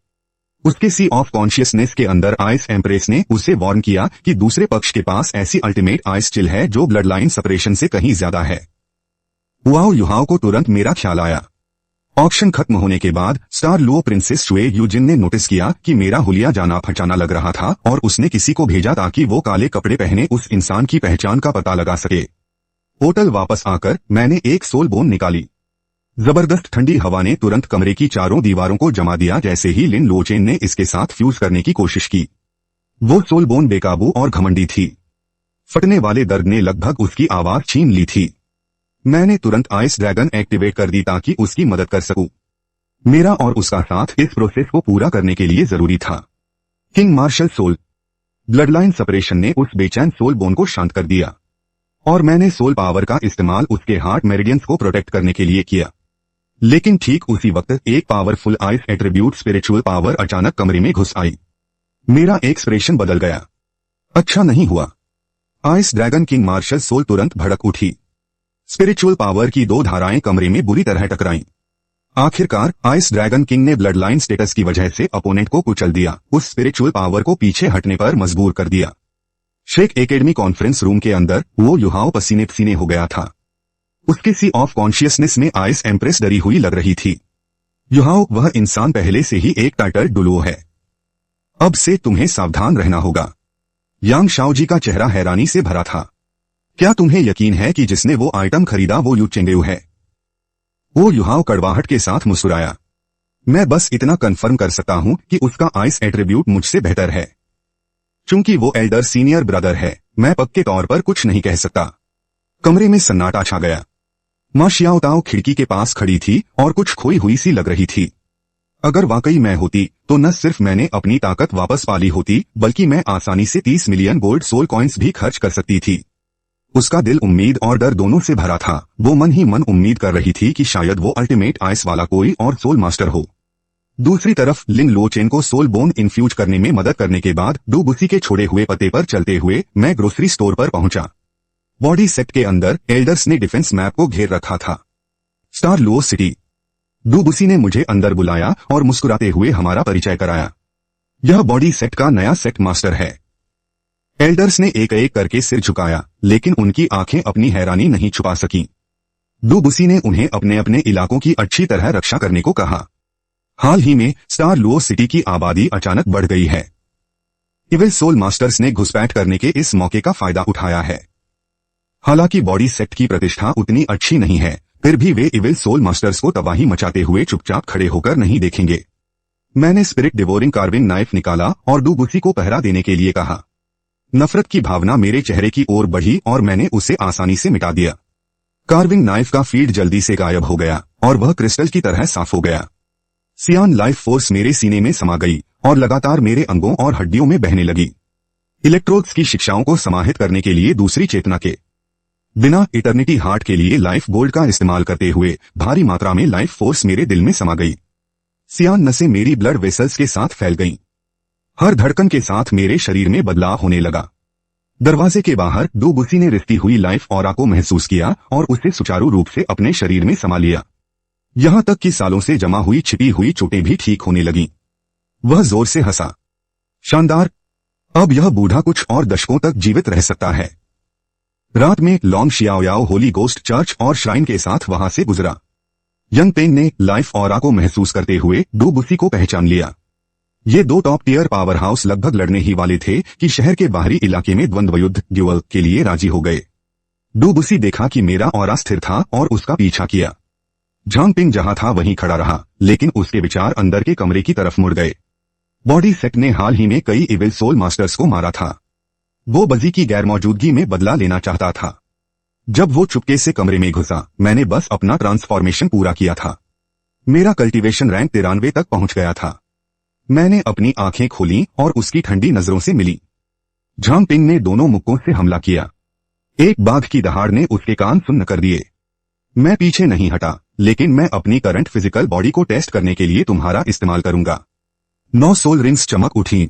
उसके सी ऑफ कॉन्शियसनेस के अंदर आइस एम्प्रेस ने उसे वार्न किया कि दूसरे पक्ष के पास ऐसी अल्टीमेट आइस चिल है जो ब्लड लाइन सेपरेशन से कहीं ज्यादा है। उआओ युहाओ को तुरंत मेरा ख्याल आया। ऑक्शन खत्म होने के बाद स्टार लुओ प्रिंसेस शुए यूजिन ने नोटिस किया कि मेरा हुलिया जाना फचाना लग रहा था और उसने किसी को भेजा ताकि वो काले कपड़े पहने उस इंसान की पहचान का पता लगा सके। होटल वापस आकर मैंने एक सोल बोन निकाली। जबरदस्त ठंडी हवा ने तुरंत कमरे की चारों दीवारों को जमा दिया। जैसे ही लिन लोचेन ने इसके साथ फ्यूज करने की कोशिश की, वो सोल बोन बेकाबू और घमंडी थी। फटने वाले दर्द ने लगभग उसकी आवाज छीन ली थी। मैंने तुरंत आइस ड्रैगन एक्टिवेट कर दी ताकि उसकी मदद कर सकूं। मेरा और उसका साथ इस प्रोसेस को पूरा करने के लिए जरूरी था। King martial soul bloodline separation ने उस बेचैन सोल बोन को शांत कर दिया और मैंने सोल पावर का इस्तेमाल उसके हार्ट मेरिडियंस को प्रोटेक्ट करने के लिए किया। लेकिन ठीक उसी वक्त एक powerful ice attribute spiritual power अचानक कमरे में घुस आई। मेरा एक्सप्रेशन बदल गया। अच्छा नहीं हुआ। Ice dragon king martial soul तुरंत भड़क उठी। स्पिरिचुअल पावर की दो धाराएं कमरे में बुरी तरह टकराईं। आखिरकार आइस ड्रैगन किंग ने ब्लड लाइन स्टेटस की वजह से अपोनेंट को कुचल दिया, उस स्पिरिचुअल पावर को पीछे हटने पर मजबूर कर दिया। शेक एकेडमी कॉन्फ्रेंस रूम के अंदर वो युहाओ पसीने पसीने हो गया था। उसके सी ऑफ कॉन्शियसनेस में आइस एम्प्रेस डरी हुई लग रही थी। युहाओ, वह इंसान पहले से ही एक टाइटल डुलुओ है। अब से तुम्हें सावधान रहना होगा। यांग शाओजी का चेहरा हैरानी से भरा था। क्या तुम्हें यकीन है कि जिसने वो आइटम खरीदा वो यू चेंगेउ है? वो युहाओ कड़वाहट के साथ मुस्कुराया। मैं बस इतना कंफर्म कर सकता हूं कि उसका आइस एट्रीब्यूट मुझसे बेहतर है। चूंकि वो एल्डर सीनियर ब्रदर है, मैं पक्के तौर पर कुछ नहीं कह सकता। कमरे में सन्नाटा छा गया। मां शियाओताओ खिड़की के पास खड़ी थी और कुछ खोई हुई सी लग रही थी। अगर वाकई मैं होती तो न सिर्फ मैंने अपनी ताकत वापस पा ली होती, बल्कि मैं आसानी से 30 मिलियन गोल्ड सोल कॉइन्स भी खर्च कर सकती थी। उसका दिल उम्मीद और डर दोनों से भरा था। वो मन ही मन उम्मीद कर रही थी कि शायद वो अल्टीमेट आइस वाला कोई और सोल मास्टर हो। दूसरी तरफ लिन लोचेन को सोल बोन इन्फ्यूज करने में मदद करने के बाद डुबुसी के छोड़े हुए पते पर चलते हुए मैं ग्रोसरी स्टोर पर पहुंचा। बॉडी सेट के अंदर एल्डर्स ने डिफेंस मैप को घेर रखा था। Star Luo city. डुबुसी ने मुझे अंदर बुलाया और मुस्कुराते हुए हमारा परिचय कराया। यह बॉडी सेट का नया सेट मास्टर है। एल्डर्स ने एक एक करके सिर झुकाया, लेकिन उनकी आंखें अपनी हैरानी नहीं छुपा सकीं। डुबुसी ने उन्हें अपने अपने इलाकों की अच्छी तरह रक्षा करने को कहा। हाल ही में स्टार लुओ सिटी की आबादी अचानक बढ़ गई है। इविल सोल मास्टर्स ने घुसपैठ करने के इस मौके का फायदा उठाया है। हालांकि बॉडी सेट की प्रतिष्ठा उतनी अच्छी नहीं है, फिर भी वे इविल सोल मास्टर्स को तबाही मचाते हुए चुपचाप खड़े होकर नहीं देखेंगे। मैंने स्पिरिट डिवोरिंग कार्विंग नाइफ निकाला और डुबुसी को पहरा देने के लिए कहा। नफरत की भावना मेरे चेहरे की ओर बढ़ी और मैंने उसे आसानी से मिटा दिया। कार्विंग नाइफ का फील्ड जल्दी से गायब हो गया और वह क्रिस्टल की तरह साफ हो गया। सियान लाइफ फोर्स मेरे सीने में समा गई और लगातार मेरे अंगों और हड्डियों में बहने लगी। इलेक्ट्रोड्स की शिक्षाओं को समाहित करने के लिए दूसरी चेतना के बिना इटर्निटी हार्ट के लिए लाइफ गोल्ड का इस्तेमाल करते हुए भारी मात्रा में लाइफ फोर्स मेरे दिल में समा गई। सियान नसें मेरी ब्लड वेसल्स के साथ फैल गईं। हर धड़कन के साथ मेरे शरीर में बदलाव होने लगा। दरवाजे के बाहर डुबुसी ने रिश्ती हुई लाइफ ऑरा को महसूस किया और उसे सुचारू रूप से अपने शरीर में समा लिया। यहां तक कि सालों से जमा हुई छिपी हुई चोटें भी ठीक होने लगीं। वह जोर से हंसा। शानदार, अब यह बूढ़ा कुछ और दशकों तक जीवित रह सकता है। रात में लॉन्ग शियाओयाओ होली गोस्ट चर्च और श्राइन के साथ वहां से गुजरा। यंग पेन ने लाइफ ऑरा को महसूस करते हुए डुबुसी को पहचान लिया। ये दो टॉप टियर पावर हाउस लगभग लड़ने ही वाले थे कि शहर के बाहरी इलाके में द्वंद्व युद्ध ड्यूअल के लिए राजी हो गए। डुबुसी देखा कि मेरा ऑरा स्थिर था और उसका पीछा किया। झांगपिंग जहां था वहीं खड़ा रहा, लेकिन उसके विचार अंदर के कमरे की तरफ मुड़ गए। बॉडी सेट ने हाल ही में कई इविल सोल मास्टर्स को मारा था। वो बजी की गैरमौजूदगी में बदला लेना चाहता था। जब वो चुपके से कमरे में घुसा, मैंने बस अपना ट्रांसफॉर्मेशन पूरा किया था। मेरा कल्टीवेशन रैंक 93 तक पहुंच गया था। मैंने अपनी आंखें खोली और उसकी ठंडी नजरों से मिली। झांग पिंग ने दोनों मुक्कों से हमला किया। एक बाघ की दहाड़ ने उसके कान सुन्न कर दिए। मैं पीछे नहीं हटा, लेकिन मैं अपनी करंट फिजिकल बॉडी को टेस्ट करने के लिए तुम्हारा इस्तेमाल करूंगा। 9 सोल रिंग्स चमक उठी।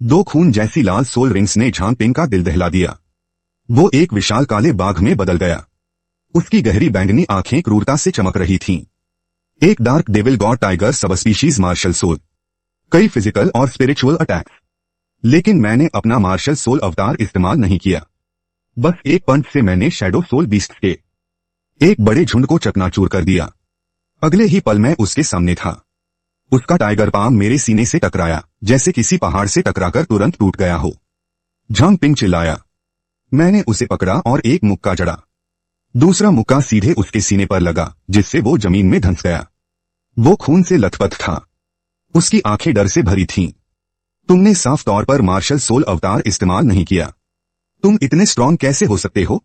2 खून जैसी लाल सोल रिंग्स ने झांग पिंग का दिल दहला दिया। वो एक विशाल काले बाघ में बदल गया। उसकी गहरी बैंगनी आंखें क्रूरता से चमक रही थीं। एक dark devil god tiger subspecies martial soul. कई फिजिकल और स्पिरिचुअल अटैक्स, लेकिन मैंने अपना मार्शल सोल अवतार इस्तेमाल नहीं किया। बस एक पंच से मैंने शैडो सोल बीस्ट के एक बड़े झुंड को चकनाचूर कर दिया। अगले ही पल मैं उसके सामने था। उसका टाइगर पाम मेरे सीने से टकराया, जैसे किसी पहाड़ से टकराकर तुरंत टूट गया हो। झांग पिंग चिल्लाया। मैंने उसे पकड़ा और एक मुक्का जड़ा। दूसरा मुक्का सीधे उसके सीने पर लगा, जिससे वो जमीन में धंस गया। वो खून से लथपथ था। उसकी आंखें डर से भरी थीं। तुमने साफ तौर पर मार्शल सोल अवतार इस्तेमाल नहीं किया। तुम इतने स्ट्रांग कैसे हो सकते हो?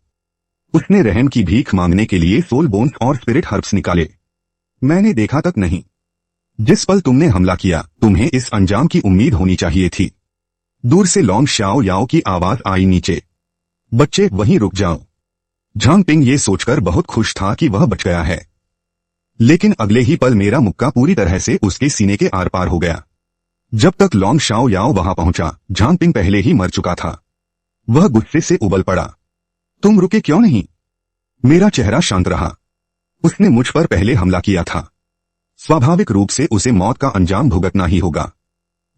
उसने रहम की भीख मांगने के लिए सोल बोन्स और स्पिरिट हर्ब्स निकाले। मैंने देखा तक नहीं। जिस पल तुमने हमला किया, तुम्हें इस अंजाम की उम्मीद होनी चाहिए थी। दूर से लॉन्ग शाओ याओ की आवाज आई, नीचे बच्चे वहीं रुक जाओ। झांग पिंग ये सोचकर बहुत खुश था कि वह बच गया है, लेकिन अगले ही पल मेरा मुक्का पूरी तरह से उसके सीने के आर पार हो गया। जब तक लॉन्ग शाओ याओ वहां पहुंचा, झांग पिंग पहले ही मर चुका था। वह गुस्से से उबल पड़ा। तुम रुके क्यों नहीं? मेरा चेहरा शांत रहा। उसने मुझ पर पहले हमला किया था। स्वाभाविक रूप से उसे मौत का अंजाम भुगतना ही होगा।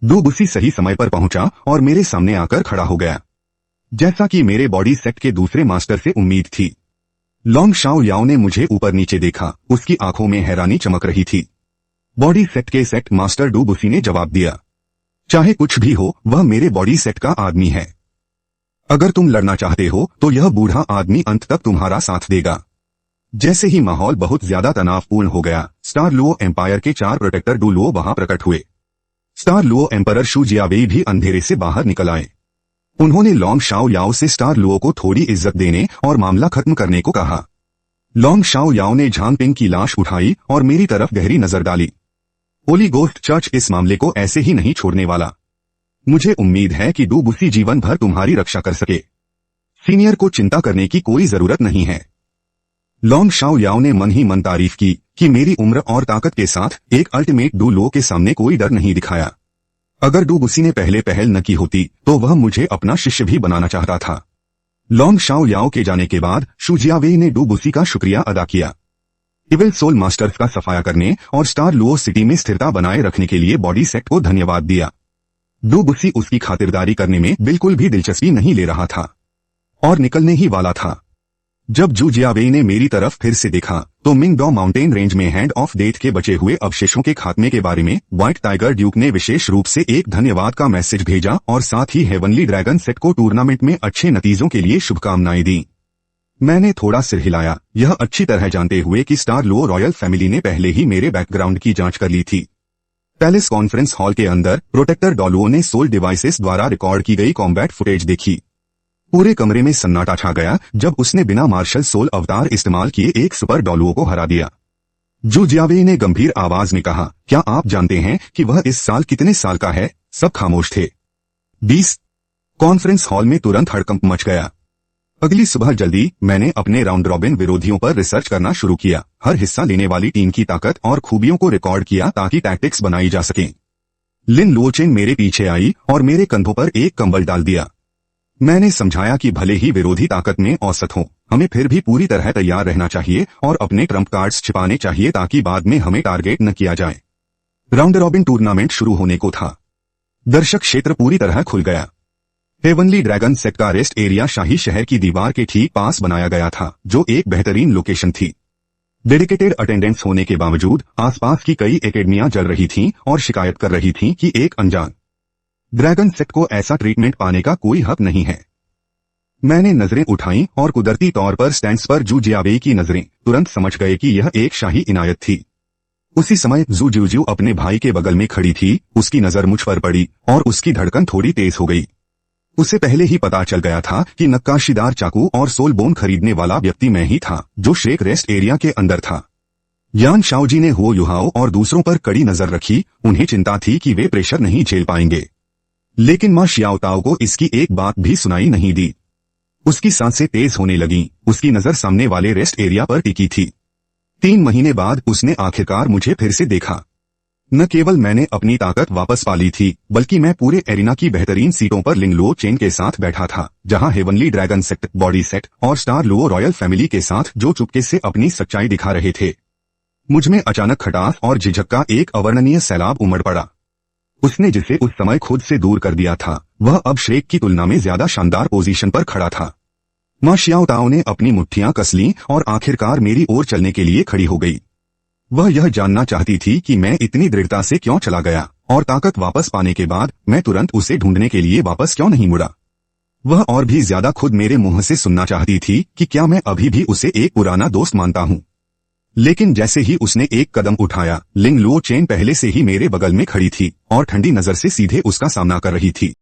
डू बुसी सही समय पर पहुंचा और मेरे सामने आकर खड़ा हो गया, जैसा कि मेरे बॉडी सेट के दूसरे मास्टर से उम्मीद थी। लॉन्ग शाओ याओ ने मुझे ऊपर नीचे देखा। उसकी आंखों में हैरानी चमक रही थी। बॉडी सेट के सेट मास्टर डू बुसी ने जवाब दिया, चाहे कुछ भी हो, वह मेरे बॉडी सेट का आदमी है। अगर तुम लड़ना चाहते हो तो यह बूढ़ा आदमी अंत तक तुम्हारा साथ देगा। जैसे ही माहौल बहुत ज्यादा तनावपूर्ण हो गया, स्टार लुओ एम्पायर के 4 प्रोटेक्टर डू लुओ वहां प्रकट हुए। स्टार लुओ एम्परर शू जियावेई भी अंधेरे से बाहर निकल आए। उन्होंने लॉन्ग शाओ याओ से स्टार लुओ को थोड़ी इज्जत देने और मामला खत्म करने को कहा। लॉन्ग शाओ याओ ने झांग पिंग की लाश उठाई और मेरी तरफ गहरी नजर डाली। होली गोस्ट चर्च इस मामले को ऐसे ही नहीं छोड़ने वाला। मुझे उम्मीद है कि डू बुसी जीवन भर तुम्हारी रक्षा कर सके। सीनियर को चिंता करने की कोई जरूरत नहीं है। लॉन्ग शाओ याओ ने मन ही मन तारीफ की कि मेरी उम्र और ताकत के साथ एक अल्टीमेट डू लुओ के सामने कोई डर नहीं दिखाया। अगर डू बुसी ने पहले पहल न की होती तो वह मुझे अपना शिष्य भी बनाना चाहता था। लॉन्ग शाओ याओ के जाने के बाद शू जियावेई ने डू बुसी का शुक्रिया अदा किया। इविल सोल मास्टर्स का सफाया करने और स्टार लुओ सिटी में स्थिरता बनाए रखने के लिए बॉडी सेट को धन्यवाद दिया। डू बुसी उसकी खातिरदारी करने में बिल्कुल भी दिलचस्पी नहीं ले रहा था और निकलने ही वाला था। जब जू जियावेई ने मेरी तरफ फिर से देखा तो मिंगडो माउंटेन रेंज में हैंड ऑफ डेथ के बचे हुए अवशेषों के खात्मे के बारे में व्हाइट टाइगर ड्यूक ने विशेष रूप से एक धन्यवाद का मैसेज भेजा और साथ ही हेवनली ड्रैगन सेट को टूर्नामेंट में अच्छे नतीजों के लिए शुभकामनाएं दी। मैंने थोड़ा सिर हिलाया, यह अच्छी तरह जानते हुए कि स्टार लुओ रॉयल फैमिली ने पहले ही मेरे बैकग्राउंड की जांच कर ली थी। पैलेस कॉन्फ्रेंस हॉल के अंदर प्रोटेक्टर डॉलुओ ने सोल डिवाइसेस द्वारा रिकॉर्ड की गई कॉम्बैट फुटेज देखी। पूरे कमरे में सन्नाटा छा गया जब उसने बिना मार्शल सोल अवतार इस्तेमाल किए एक सुपर डॉलुओ को हरा दिया। जू जियावेई ने गंभीर आवाज में कहा, क्या आप जानते हैं कि वह इस साल कितने साल का है? सब खामोश थे। 20। कॉन्फ्रेंस हॉल में तुरंत हड़कंप मच गया। अगली सुबह जल्दी मैंने अपने राउंड रॉबिन विरोधियों पर रिसर्च करना शुरू किया। हर हिस्सा लेने वाली टीम की ताकत और खूबियों को रिकॉर्ड किया ताकि टैक्टिक्स बनाई जा सकें। लिन लुओचेन मेरे पीछे आई और मेरे कंधों पर एक कंबल डाल दिया। मैंने समझाया कि भले ही विरोधी ताकत में औसत हो, हमें फिर भी पूरी तरह तैयार रहना चाहिए और अपने ट्रम्प कार्ड्स छिपाने चाहिए ताकि बाद में हमें टारगेट न किया जाए। राउंड रॉबिन टूर्नामेंट शुरू होने को था। दर्शक क्षेत्र पूरी तरह खुल गया। हेवनली ड्रैगन सेट का रेस्ट एरिया शाही शहर की दीवार के ठीक पास बनाया गया था, जो एक बेहतरीन लोकेशन थी। डेडिकेटेड अटेंडेंस होने के बावजूद आसपास की कई एकेडमियां जल रही थीं और शिकायत कर रही थीं कि एक अनजान ड्रैगन सेट को ऐसा ट्रीटमेंट पाने का कोई हक नहीं है। मैंने नजरें उठाईं और कुदरती तौर पर स्टैंड्स पर जू जियावेई की नजरें तुरंत समझ गए कि यह एक शाही इनायत थी। उसी समय जू जियावेई अपने भाई के बगल में खड़ी थी। उसकी नजर मुझ पर पड़ी और उसकी धड़कन थोड़ी तेज हो गई। उसे पहले ही पता चल गया था कि नक्काशीदार चाकू और सोल बोन खरीदने वाला व्यक्ति मैं ही था, जो शेक रेस्ट एरिया के अंदर था। यान शाओजी ने हुओ युहाओ और दूसरों पर कड़ी नजर रखी। उन्हें चिंता थी कि वे प्रेशर नहीं झेल पाएंगे। लेकिन मां शियाओताओ को इसकी एक बात भी सुनाई नहीं दी। उसकी सांसें तेज होने लगीं, उसकी नजर सामने वाले रेस्ट एरिया पर टिकी थी। 3 महीने बाद उसने आखिरकार मुझे फिर से देखा। न केवल मैंने अपनी ताकत वापस पा ली थी, बल्कि मैं पूरे एरिना की बेहतरीन सीटों पर लिंगलो चेन के साथ बैठा था, जहां heavenly dragon set, body set और स्टार लुओ रॉयल फैमिली के साथ जो चुपके से अपनी सच्चाई दिखा रहे थे। मुझमें अचानक खटास और झिझक का एक अवर्णनीय सैलाब उमड़ पड़ा। उसने जिसे उस समय खुद से दूर कर दिया था, वह अब श्रेक की तुलना में ज्यादा शानदार पोजीशन पर खड़ा था। मां शियाओताओ ने अपनी मुट्ठियां कस लीं और आखिरकार मेरी ओर चलने के लिए खड़ी हो गई। वह यह जानना चाहती थी कि मैं इतनी दृढ़ता से क्यों चला गया, और ताकत वापस पाने के बाद मैं तुरंत उसे ढूंढने के लिए वापस क्यों नहीं मुड़ा। वह और भी ज्यादा खुद मेरे मुंह से सुनना चाहती थी कि क्या मैं अभी भी उसे एक पुराना दोस्त मानता हूँ। लेकिन जैसे ही उसने एक कदम उठाया, लिंग लुओ चेन पहले से ही मेरे बगल में खड़ी थी और ठंडी नजर से सीधे उसका सामना कर रही थी।